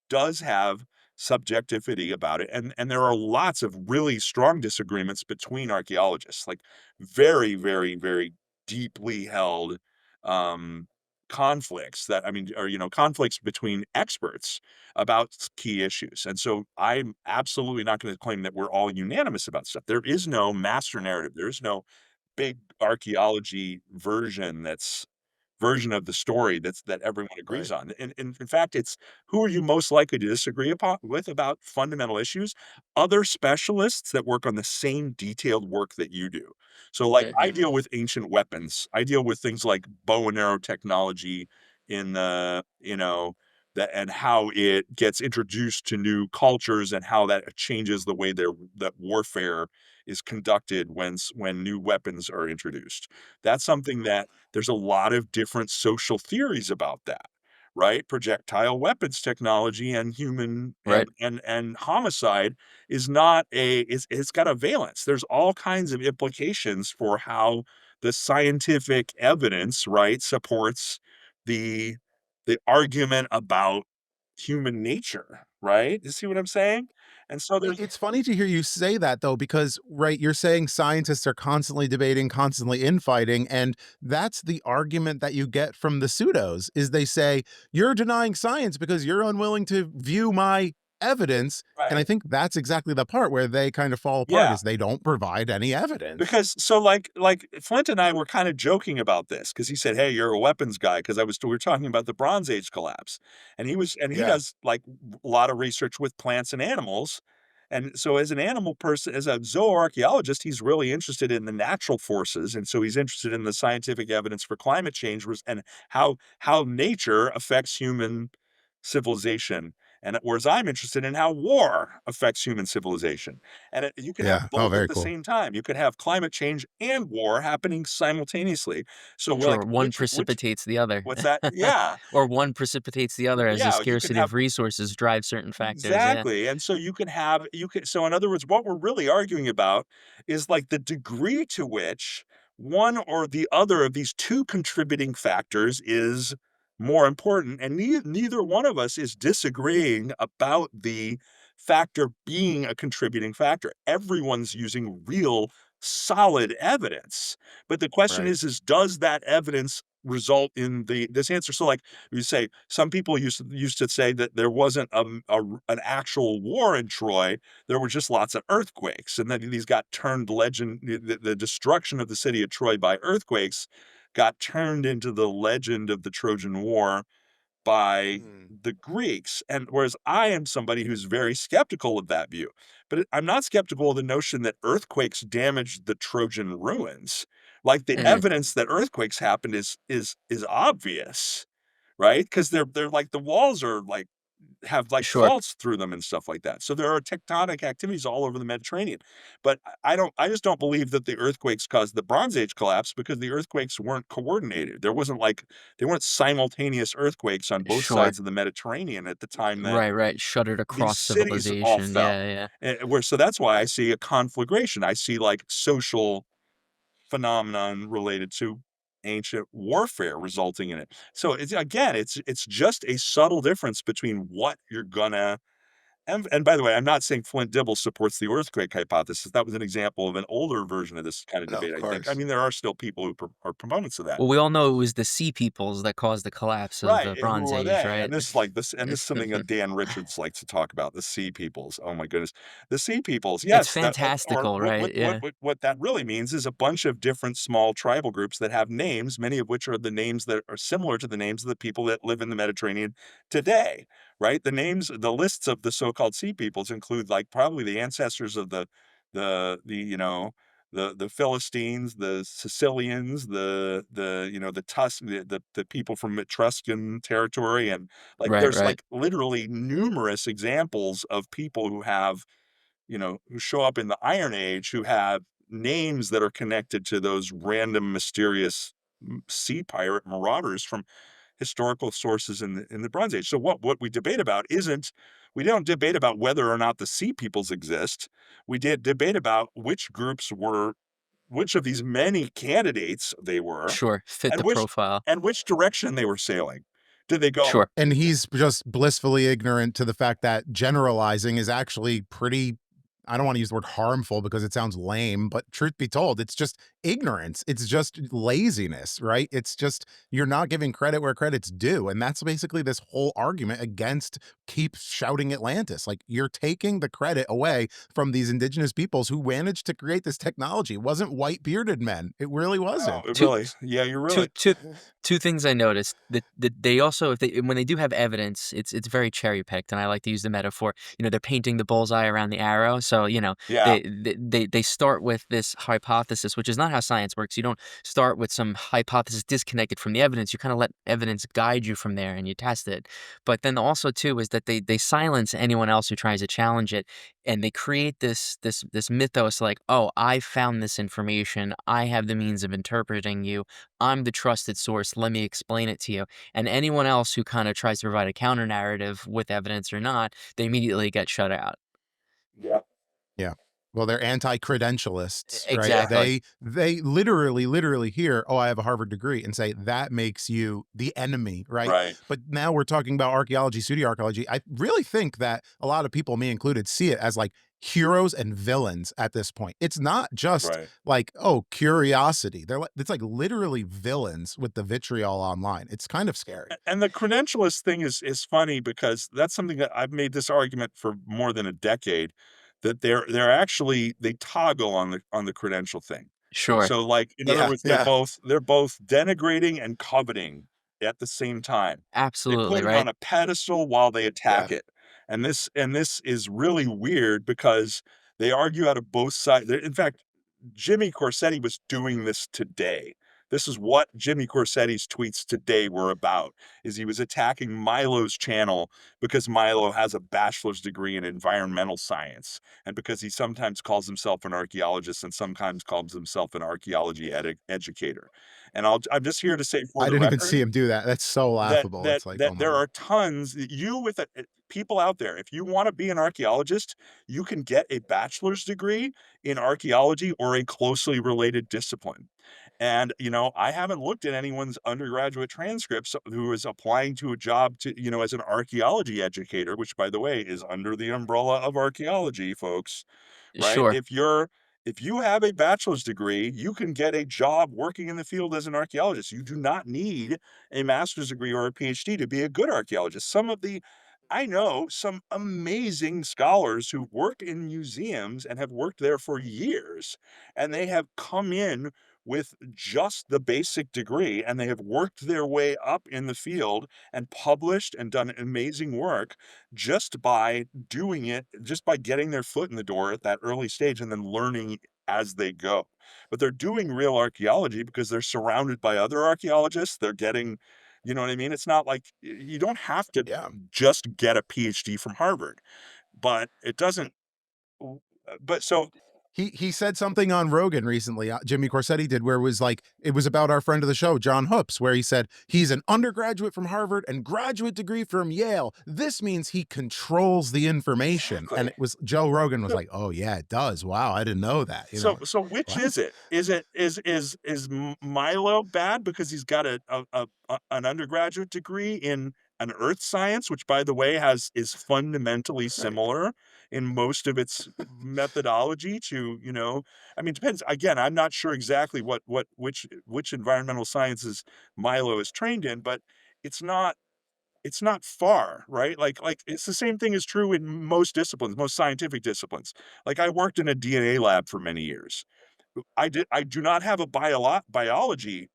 A: does have subjectivity about it, and there are lots of really strong disagreements between archaeologists, like, very, very, very deeply held, um conflicts that, I mean, or, conflicts between experts about key issues. And so I'm absolutely not going to claim that we're all unanimous about stuff. There is no master narrative. There is no big archaeology version of the story that everyone agrees
C: Right.
A: on. And in fact, it's who are you most likely to disagree with about fundamental issues? Other specialists that work on the same detailed work that you do. So, like, I
B: Mhm.
A: deal with ancient weapons. I deal with things like bow and arrow technology in the, that, and how it gets introduced to new cultures and how that changes the way that warfare is conducted when new weapons are introduced. That's something that there's a lot of different social theories about that, right? Projectile weapons technology and human
B: Right.
A: and homicide is not it's got a valence. There's all kinds of implications for how the scientific evidence, right, supports the the argument about human nature, right? You see what I'm saying? And so there's
C: It's funny to hear you say that though, because right, you're saying scientists are constantly debating, constantly infighting, and that's the argument that you get from the pseudos is they say, you're denying science because you're unwilling to view my evidence. And I
A: right.
C: think that's exactly the part where they kind of fall apart
A: Yeah.
C: is they don't provide any evidence.
A: Because so, like, Flint and I were kinda joking about this because he said, "Hey, you're a weapons guy," because we were talking about the Bronze Age collapse, and he
C: Yeah.
A: does, like, a lot of research with plants and animals, and so as an animal person as a zooarchaeologist, he's really interested in the natural forces, and so he's interested in the scientific evidence for climate change and how nature affects human civilization, and whereas I'm interested in how war affects human civilization. And you can have
C: Yeah. Oh,
A: both at
C: very
A: the
C: cool.
A: same time. You could have climate change and war happening simultaneously. So we're like,
B: Sure, one
A: which
B: precipitates the other.
A: what's that? Yeah.
B: Or one precipitates the other as the
A: Yeah, you can
B: scarcity
A: have
B: of resources drives certain factors, yeah.
A: exactly, and so so in other words, what we're really arguing about is, like, the degree to which one or the other of these 2 contributing factors is more important, and neither one of us is disagreeing about the factor being a contributing factor. Everyone's using real solid evidence, but the question
C: Right.
A: is does that evidence result in this answer? So, like, you say some people used to say that there wasn't an actual war in Troy. There were just lots of earthquakes, and then these got turned legend. The destruction of the city of Troy by earthquakes got turned into the legend of the Trojan War by
C: Mm.
A: the Greeks. And whereas I am somebody who's very skeptical of that view, but I'm not skeptical of the notion that earthquakes damaged the Trojan ruins. Like, the
B: Mhm.
A: evidence that earthquakes happened is obvious, right? Because they're like the walls are, like, have like
B: Sure.
A: faults through them and stuff like that. So there are tectonic activities all over the Mediterranean. But I just don't believe that the earthquakes caused the Bronze Age collapse, because the earthquakes weren't coordinated. There wasn't like they weren't simultaneous earthquakes on both
B: Sure.
A: sides of the Mediterranean at the time that
B: Right, right. Shuttered
A: these
B: across
A: cities all
B: civilization.
A: fell.
B: Yeah, yeah.
A: Where so that's why I see a conflagration. I see like social phenomenon related to ancient warfare resulting in it. So it's again, it's just a subtle difference between what you're gonna and by the way, I'm not saying Flint Dibble supports the earthquake hypothesis. That was an example of an older version of this kind of
C: No,
A: debate,
C: of
A: I think. I
C: course.
A: mean, there are still people who are proponents of that.
B: Well, we all know it was the sea peoples that caused the collapse of
A: Right,
B: the
A: and who
B: Bronze
A: are
B: Age,
A: they?
B: right?
A: And this is something that Dan Richards likes to talk about, the sea peoples. Oh my goodness. The sea peoples,
B: It's
A: yes, that or
B: fantastical, right? Yeah.
A: what that really means is a bunch of different small tribal groups that have names, many of which are the names that are similar to the names of the people that live in the Mediterranean today, right? The lists of the so-called sea peoples include like probably the ancestors of the Philistines, the Sicilians, the people from Etruscan territory, and like
B: Right,
A: there's
B: right.
A: like literally numerous examples of people who show up in the Iron Age who have names that are connected to those random mysterious sea pirate marauders from historical sources in the Bronze Age. So what we debate about isn't we don't debate about whether or not the sea peoples exist. We did debate about which of these many candidates they were,
B: Sure. Fit
A: and
B: the
A: which
B: profile.
A: direction they were sailing. Did they go
B: Sure.
C: And he's just blissfully ignorant to the fact that generalizing is actually pretty, I don't want to use the word harmful because it sounds lame, but truth be told, it's just ignorance. It's just laziness, right? It's just you're not giving credit where credit's due. And that's basically this whole argument against keep shouting Atlantis. Like you're taking the credit away from these indigenous peoples who managed to create this technology. It wasn't white bearded men. It really
A: Oh,
C: wasn't.
B: Two
A: really? Yeah, you're
B: two
A: really
B: two two things I noticed that they also if they when they do have evidence, it's very cherry picked, and I like to use the metaphor. They're painting the bullseye around the arrow. So
A: yeah.
B: they start with this hypothesis, which is not how science works. You don't start with some hypothesis disconnected from the evidence. You kind of let evidence guide you from there, and you test it. But then also too is that they silence anyone else who tries to challenge it, and they create this mythos like, oh, I found this information. I have the means of interpreting you. I'm the trusted source. Let me explain it to you. And anyone else who kind of tries to provide a counter narrative with evidence or not, they immediately get shut out.
A: Yeah.
C: Yeah. Well, they're anti-credentialists, right?
A: Yeah.
B: Exactly.
C: They literally hear, "Oh, I have a Harvard degree," and say that makes you the enemy, right?
A: Right.
C: But now we're talking about archaeology, pseudo-archaeology. I really think that a lot of people, me included, see it as like heroes and villains at this point. It's not just
A: Right.
C: like, oh, curiosity. It's like literally villains with the vitriol online. It's kind of scary.
A: And the credentialist thing is funny because that's something that I've made this argument for more than a decade, that they're actually they toggle on the credential thing.
B: Sure.
A: So, like, in other
C: Yeah,
A: words,
C: yeah.
A: they're both denigrating and coveting at the same time. They
B: Absolutely,
A: put it on
B: right?
A: a pedestal while they
C: Yeah.
A: attack it. And this is really weird because they argue out of both sides. In fact, Jimmy Corsetti was doing this today. This is what Jimmy Corsetti's tweets today were about, is he was attacking Milo's channel because Milo has a bachelor's degree in environmental science, and because he sometimes calls himself an archaeologist and sometimes calls himself an archaeology educator. And I'm just here to say for
C: I
A: the
C: didn't even see
A: record
C: him do that. That's so
A: that
C: laughable.
A: that
C: It's like, oh
A: that
C: my
A: there
C: God.
A: are tons you with people out there. If you want to be an archaeologist, you can get a bachelor's degree in archaeology or a closely related discipline. And I haven't looked at anyone's undergraduate transcripts who is applying to a job as an archaeology educator, which by the way is under the umbrella of archaeology, folks, right?
B: Sure.
A: If you have a bachelor's degree, you can get a job working in the field as an archaeologist. You do not need a master's degree or a PhD to be a good archaeologist. I know some amazing scholars who work in museums and have worked there for years, and they have come in with just the basic degree, and they have worked their way up in the field and published and done amazing work just by doing it, just by getting their foot in the door at that early stage and then learning as they go. But they're doing real archaeology because they're surrounded by other archaeologists. You know what I mean? It's not like you don't have to
C: Yeah.
A: just get a PhD from Harvard, but it doesn't but so
C: He said something on Rogan recently, Jimmy Corsetti did, where it was like, it was about our friend of the show, John Hoops, where he said he's an undergraduate from Harvard and graduate degree from Yale. This means he controls the information. And
A: exactly.
C: it was Joe Rogan was like, oh yeah, it does. Wow, I didn't know that. You know,
A: So which
C: what?
A: is it? Is Milo bad because he's got an undergraduate degree in an earth science, which by the way is fundamentally
C: Right.
A: similar in most of its methodology to, I mean, it depends. Again, I'm not sure exactly which environmental sciences Milo is trained in, but it's not it's not far, right? Like it's the same thing is true in most disciplines, most scientific disciplines. Like I worked in a DNA lab for many years. I do not have a biology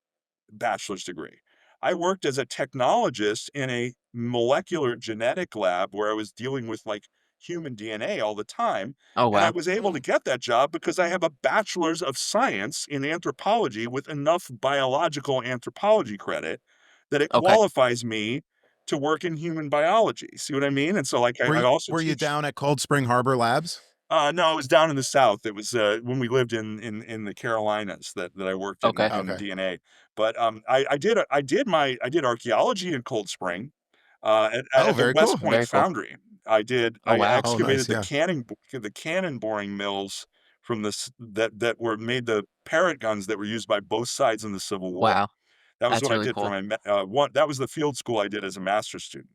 A: bachelor's degree. I worked as a technologist in a molecular genetic lab where I was dealing with like human DNA all the time.
B: Oh,
A: And I
B: wow.
A: was able to get that job because I have a bachelor's of science in anthropology with enough biological anthropology credit that it
B: Okay.
A: qualifies me to work in human biology. See what I mean? And so like I also
C: Were you
A: teach
C: down at Cold Spring Harbor Labs?
A: no, it was down in the South. It was, when we lived in the Carolinas that I worked
B: Okay.
A: in
C: Okay.
A: DNA. But, I did archaeology in Cold Spring,
C: Oh,
A: at the
C: very
A: West
C: cool.
A: Point
B: Very cool.
A: Foundry.
B: Oh,
A: I
B: wow.
C: Oh, nice.
A: excavated
C: Yeah.
A: the cannon boring mills from this that were made the Parrott guns that were used by both sides in the Civil War.
B: Wow.
A: That was
B: That's
A: what I
B: really
A: did for
B: cool.
A: my one that was the field school I did as a master's student.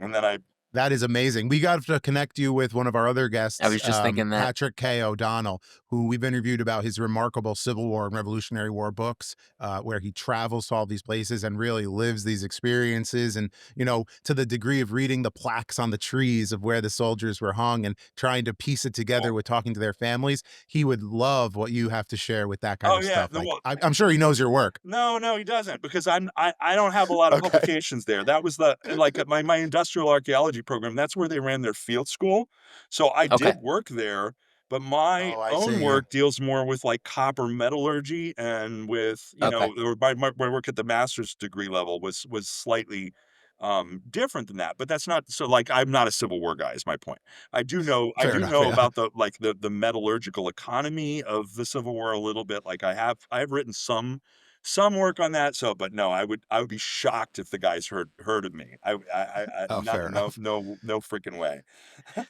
A: And then I
C: That is amazing. We got to connect you with one of our other
B: I
C: guests,
B: was just thinking that.
C: Patrick K. O'Donnell, who we've interviewed about his remarkable Civil War and Revolutionary War books, where he travels to all these places and really lives these experiences. And, you know, to the degree of reading the plaques on the trees of where the soldiers were hung and trying to piece it together with talking to their families, he would love what you have to share with that kind
A: oh,
C: of
A: yeah.
C: stuff.
A: No,
C: Like,
A: well
C: I'm sure he knows your work.
A: no, no, he doesn't because I don't have a lot of
C: Okay.
A: publications there. That was the like my industrial archaeology program. That's where they ran their field school. So I
B: Okay.
A: did work there, but my
C: Oh, I
A: own
C: see. Yeah.
A: work deals more with like copper metallurgy and with,
B: Okay.
A: or my work at the master's degree level was slightly different than that. But that's not so like I'm not a Civil War guy is my point. I
C: Fair
A: do
C: enough.
A: know
C: Yeah.
A: about the metallurgical economy of the Civil War a little bit. Like I've written some work on that. So, but no, I would be shocked if the guys heard of me. I
C: Oh,
A: not
C: fair enough.
A: no freaking way.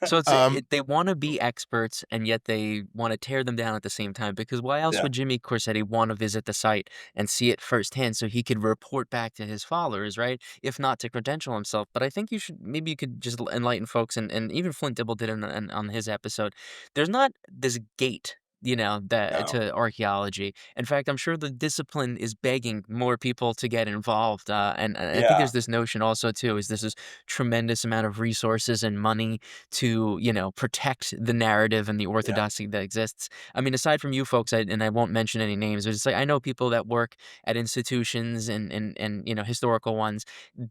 B: So
C: Um,
B: they want to be experts, and yet they want to tear them down at the same time. Because why else
A: Yeah.
B: would Jimmy Corsetti want to visit the site and see it firsthand so he could report back to his followers, right? If not to credential himself. But I think maybe you could just enlighten folks, and even Flint Dibble did on his episode. There's not this gate. That
A: No.
B: to archaeology. In fact, I'm sure the discipline is begging more people to get involved. And I think
A: Yeah.
B: there's this notion also too is this is tremendous amount of resources and money to, protect the narrative and the
A: Yeah.
B: orthodoxy that exists. I mean, aside from you folks, and I won't mention any names, but it's like I know people that work at institutions and historical ones.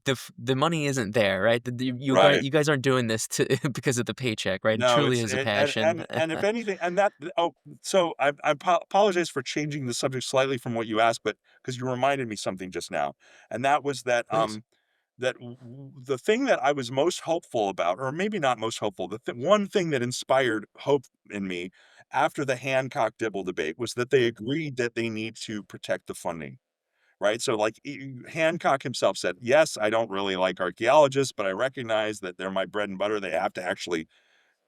B: The money isn't there, right?
A: Right.
B: You guys aren't doing this to because of the paycheck, right? It
A: No,
B: truly
A: it's
B: is a
A: it,
B: passion.
A: and if anything, and that so apologize for changing the subject slightly from what you asked, but because you reminded me something just now, and that was that
C: Please.
A: the thing that I was most hopeful about, or maybe not most hopeful, one thing that inspired hope in me after the Hancock Dibble debate was that they agreed that they need to protect the funding. Right. So, like Hancock himself said, yes, I don't really like archaeologists, but I recognize that they're my bread and butter. They have to actually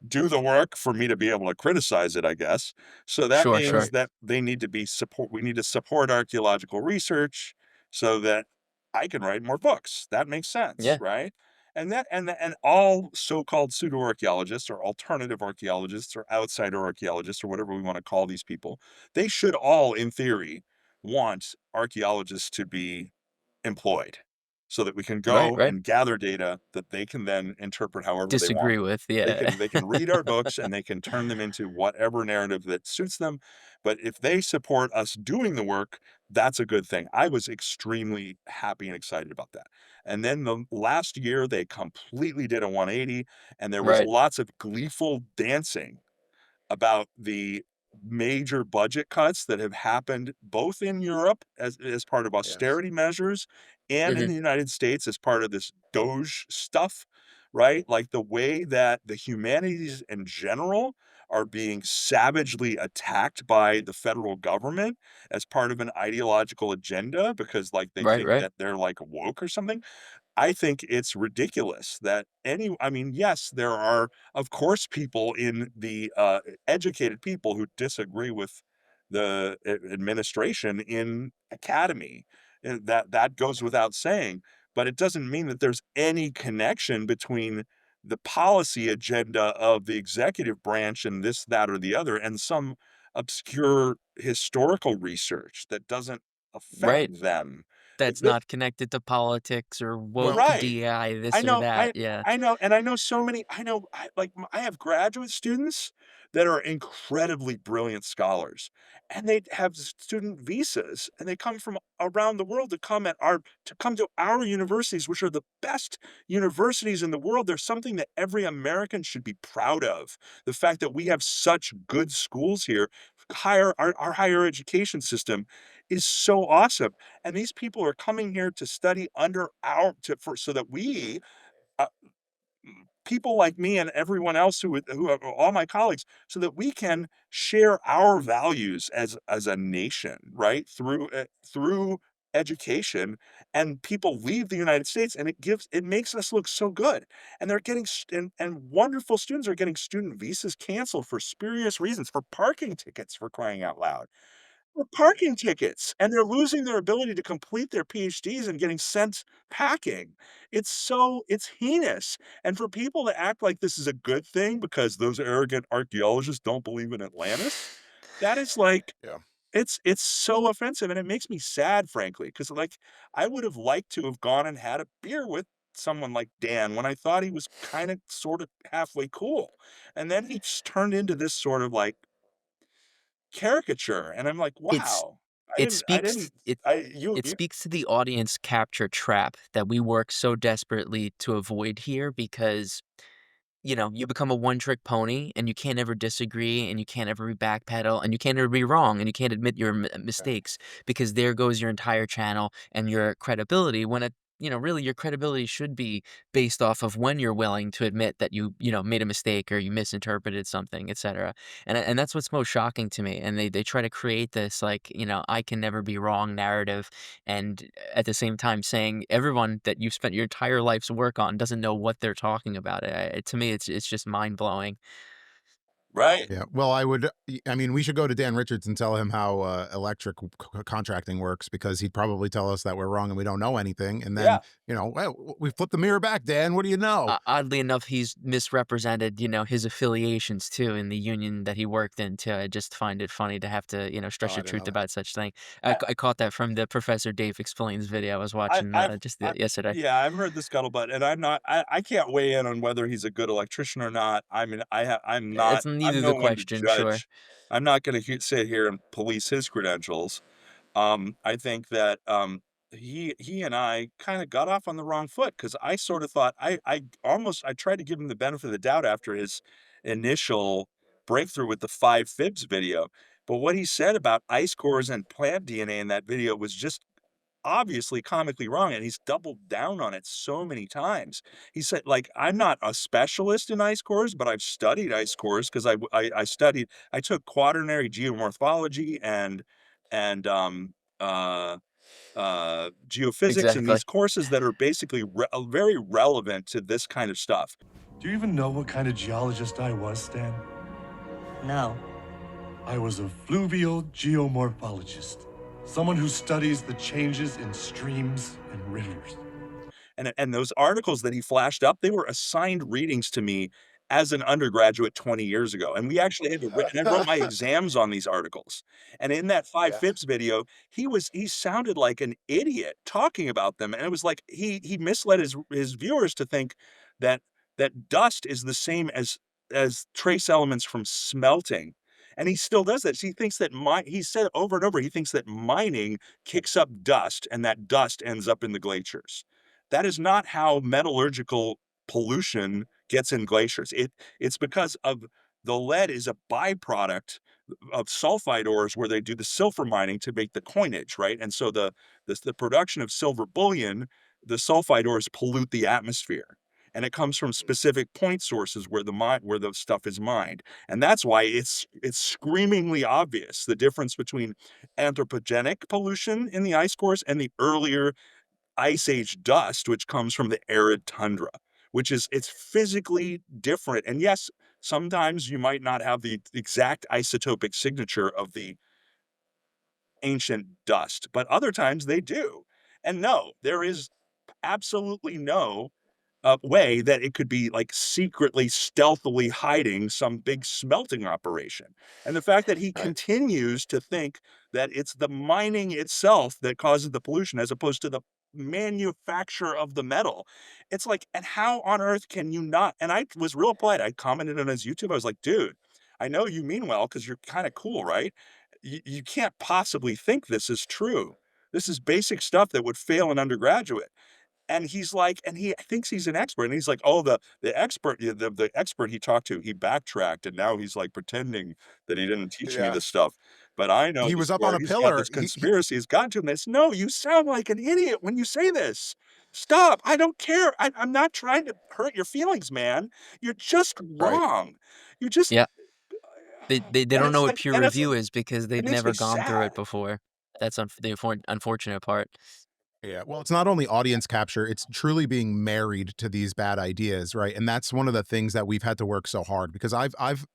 A: do the work for me to be able to criticize it, I guess. So that
B: Sure,
A: means
B: sure.
C: Right.
A: that they need to be support we need to support archaeological research so that I can write more books. That makes sense,
B: Yeah,
A: right? And all so-called pseudo-archaeologists or alternative archaeologists or outsider archaeologists or whatever we want to call these people, they should all, in theory, want archaeologists to be employed so that we can
B: right,
A: go
B: right.
A: and gather data that they can then interpret however they want.
B: Disagree with, yeah.
A: They can read our books and they can turn them into whatever narrative that suits them, but if they support us doing the work, that's a good thing. I was extremely happy and excited about that. And then the last year, they completely did a 180, and there was
B: Right.
A: lots of gleeful dancing about major budget cuts that have happened both in Europe as part of
C: Yes.
A: austerity measures and in
B: Mhm.
A: the United States as part of this Doge stuff, right? Like the way that the humanities in general are being savagely attacked by the federal government as part of an ideological agenda because like they
B: Right,
A: think
B: right.
A: that they're like woke or something. I think it's ridiculous that I mean, yes, there are, of course, people in the, educated people who disagree with the administration in academy, and that goes without saying, but it doesn't mean that there's any connection between the policy agenda of the executive branch and this, that, or the other, and some obscure historical research that doesn't
B: Right.
A: affect them. Like,
B: That's not connected to politics or woke
C: Well,
A: right.
B: DEI,
A: I
B: this or
A: know,
B: that, yeah.
A: I know, and I know so many I have graduate students that are incredibly brilliant scholars, and they have student visas, and they come from around the world to come to our universities, which are the best universities in the world. There's something that every American should be proud of. The fact that we have such good schools here, our higher education system is so awesome. And these people are coming here to study under our to for so that we, uh, people like me and everyone else who are all my colleagues, so that we can share our values as a nation, right? Through education, and people leave the United States, and it makes us look so good. And they're getting and wonderful students are getting student visas canceled for spurious reasons, for parking tickets, for crying out loud. For parking tickets, and they're losing their ability to complete their PhDs and getting sent packing. It's heinous, and for people to act like this is a good thing because those arrogant archaeologists don't believe in Atlantis, that is like
C: yeah.
A: it's so offensive, and it makes me sad, frankly, because like, I would have liked to have gone and had a beer with someone like Dan when I thought he was kinda sorta halfway cool, and then he just turned into this sort of, like, caricature, and I'm like,
B: It's
A: "Wow,
B: it speaks it it
A: you."
B: speaks to the audience capture trap that we work so desperately to avoid here because, you become a one-trick pony, and you can't ever disagree, and you can't ever backpedal, and you can't ever be wrong, and you can't admit your
C: Yeah.
B: mistakes because there goes your entire channel and your credibility when really your credibility should be based off of when you're willing to admit that you made a mistake or you misinterpreted something, etc. And that's what's most shocking to me. And they try to create this like, I can never be wrong narrative, and at the same time saying everyone that you've spent your entire life's work on doesn't know what they're talking about. To me, it's just mind blowing.
A: Right.
C: Yeah. Well, I mean, we should go to Dan Richards and tell him how electric contracting works because he'd probably tell us that we're wrong and we don't know anything. And then,
A: Yeah.
C: well, we flip the mirror back, Dan. What do you know?
B: Oddly enough, he's misrepresented, his affiliations too in the union that he worked in too. I just find it funny to have to,
C: Oh,
B: stretch
C: I
B: the
C: didn't
B: truth
C: know that.
B: about such thing.
A: I
B: I caught that from the Professor Dave Explains video I was watching just
A: I've
B: yesterday.
A: yeah, I've heard the scuttlebutt, and I can't weigh in on whether he's a good electrician or not. I mean,
B: It's neither
A: I'm
B: the
A: no one to
B: question, sure.
A: judge. I'm not gonna sit here and police his credentials. I think that, he and I kinda got off on the wrong foot because I sorta thought I tried to give him the benefit of the doubt after his initial breakthrough with the 5 fibs video, but what he said about ice cores and plant DNA in that video was just obviously comically wrong, and he's doubled down on it so many times. He said, like, "I'm not a specialist in ice cores, but I've studied ice cores 'cause I took quaternary geomorphology and, uh, geophysics and
B: Exactly.
A: these courses that are basically very relevant to this kind of stuff."
D: Do you even know what kind of geologist I was, Stan?
E: No.
D: I was a fluvial geomorphologist, someone who studies the changes in streams and rivers.
A: And those articles that he flashed up, they were assigned readings to me as an undergraduate 20 years ago, and we actually had to write and I wrote my exams on these articles, and in that 5
C: Yes.
A: Fibs video, he sounded like an idiot talking about them, and it was like he misled his viewers to think that dust is the same as trace elements from smelting, and he still does that. He thinks that he said over and over, he thinks that mining kicks up dust, and that dust ends up in the glaciers. That is not how metallurgical pollution gets in glaciers. It's because of the lead is a byproduct of sulfide ores where they do the silver mining to make the coinage, right? And so the production of silver bullion, the sulfide ores pollute the atmosphere. And it comes from specific point sources where the stuff is mined. And that's why it's screamingly obvious the difference between anthropogenic pollution in the ice cores and the earlier ice age dust, which comes from the arid tundra, which is it's physically different. And yes, sometimes you might not have the exact isotopic signature of the ancient dust, but other times they do. And no, there is absolutely no way that it could be like secretly, stealthily hiding some big smelting operation. And the fact that he
C: Right.
A: continues to think that it's the mining itself that causes the pollution as opposed to the manufacture of the metal. It's like, and how on earth can you not? And I was real polite. I commented on his YouTube. I was like, dude, I know you mean well because you're kind of cool, right? You can't possibly think this is true. This is basic stuff that would fail an undergraduate. And he's like, and he thinks he's an expert, and he's like, "Oh, the expert, the expert he talked to, he backtracked, and now he's like pretending that he didn't teach me
C: Yeah.
A: this stuff." But I know
C: He
A: the
C: was up on
A: story.
C: a
A: He's got
C: pillar.
A: this conspiracy. He's gotten to him. This. No, you sound like an idiot when you say this. Stop. I don't care. I'm not trying to hurt your feelings, man. You're just
C: Right.
A: wrong. You just,
B: Yeah. They
A: and
B: don't know
A: it's
B: what
A: like,
B: peer
A: and it's
B: review
A: like,
B: is because
A: it
B: they've
A: makes me
B: never gone through
A: sad.
B: it before. That's unfortunate part.
C: Yeah, well, it's not only audience capture, it's truly being married to these bad ideas, right? And that's one of the things that we've had to work so hard because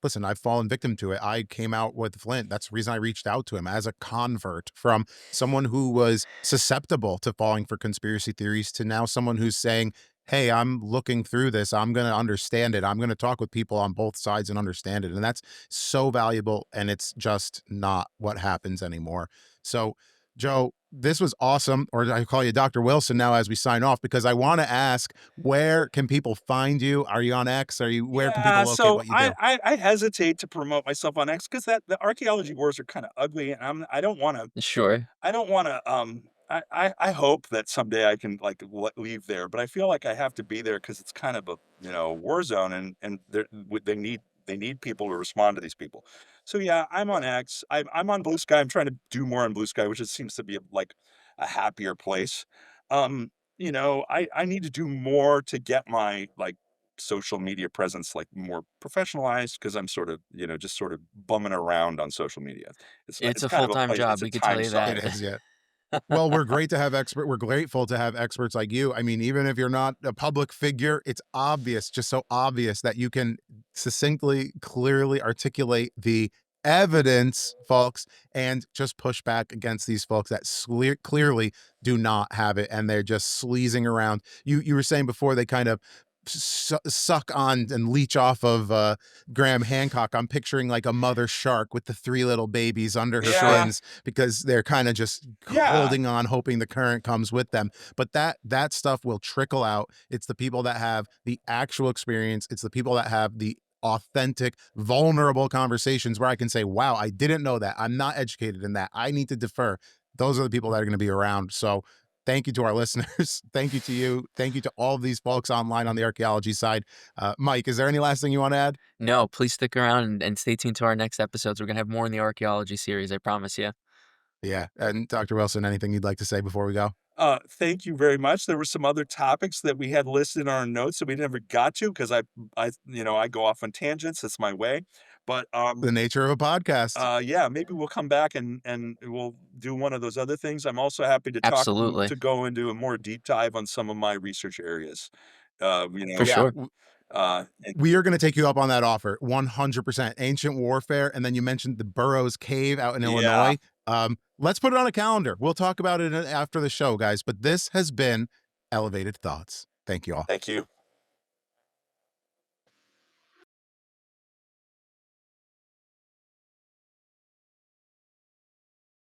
C: listen, I've fallen victim to it. I came out with Flint. That's the reason I reached out to him as a convert from someone who was susceptible to falling for conspiracy theories to now someone who's saying, hey, I'm looking through this. I'm going to understand it. I'm going to talk with people on both sides and understand it. And that's so valuable. And it's just not what happens anymore. So, Joe, this was awesome, or I call you Dr. Wilson now as we sign off, because I want to ask, where can people find you? Are you on X? Where can people
A: Yeah,
C: locate
A: so
C: what you
A: I
C: do?
A: I I hesitate to promote myself on X because that the archaeology wars are kinda ugly, and I don't wanna
B: Sure.
A: I don't wanna, I hope that someday I can, like, leave there, but I feel like I have to be there because it's kind of a, war zone, and they need people to respond to these people. So, yeah, I'm on X. I'm on Blue Sky. I'm trying to do more on Blue Sky, which just seems to be, like, a happier place. I need to do more to get my, like, social media presence, like, more professionalized because 'cause I'm sort of, just sort of bumming around on social media.
B: It's
A: It's
B: a
A: kind of a
B: full-time
A: place,
B: job,
A: it's a
B: we could tell
A: time
B: you
A: suck.
C: It
B: that.
C: is, yeah. Well, we're grateful to have experts like you. I mean, even if you're not a public figure, it's obvious, just so obvious that you can succinctly, clearly articulate the evidence, folks, and just push back against these folks that clearly do not have it and they're just sleazing around. You were saying before they kind of suck on and leech off of Graham Hancock. I'm picturing like a mother shark with the three little babies under her
B: Sure.
A: Yeah,
C: fins because they're kind of just
A: yeah.
C: holding on, hoping the current comes with them. But that stuff will trickle out. It's the people that have the actual experience. It's the people that have the authentic, vulnerable conversations where I can say, wow, I didn't know that. I'm not educated in that. I need to defer. Those are the people that are going to be around. So thank you to our listeners. Thank you to you. Thank you to all of these folks online on the archaeology side. Mike, is there any last thing you want to add?
B: No, please stick around and stay tuned to our next episodes. We're gonna have more in the archaeology series, I promise you.
C: Yeah. And Dr. Wilson, anything you'd like to say before we go?
A: Thank you very much. There were some other topics that we had listed in our notes that we never got to because I go off on tangents. That's my way. But
C: The nature of a podcast.
A: yeah, maybe we'll come back and we'll do one of those other things. I'm also happy to talk
B: Absolutely.
A: to go into a more deep dive on some of my research areas.
B: For
C: Yeah.
B: sure.
A: And
C: We are going to take you up on that offer 100%. Ancient warfare. And then you mentioned the Burroughs Cave out in
A: yeah,
C: Illinois. Let's put it on a calendar. We'll talk about it after the show, guys. But this has been Elevated Thoughts. Thank you all.
A: thank you.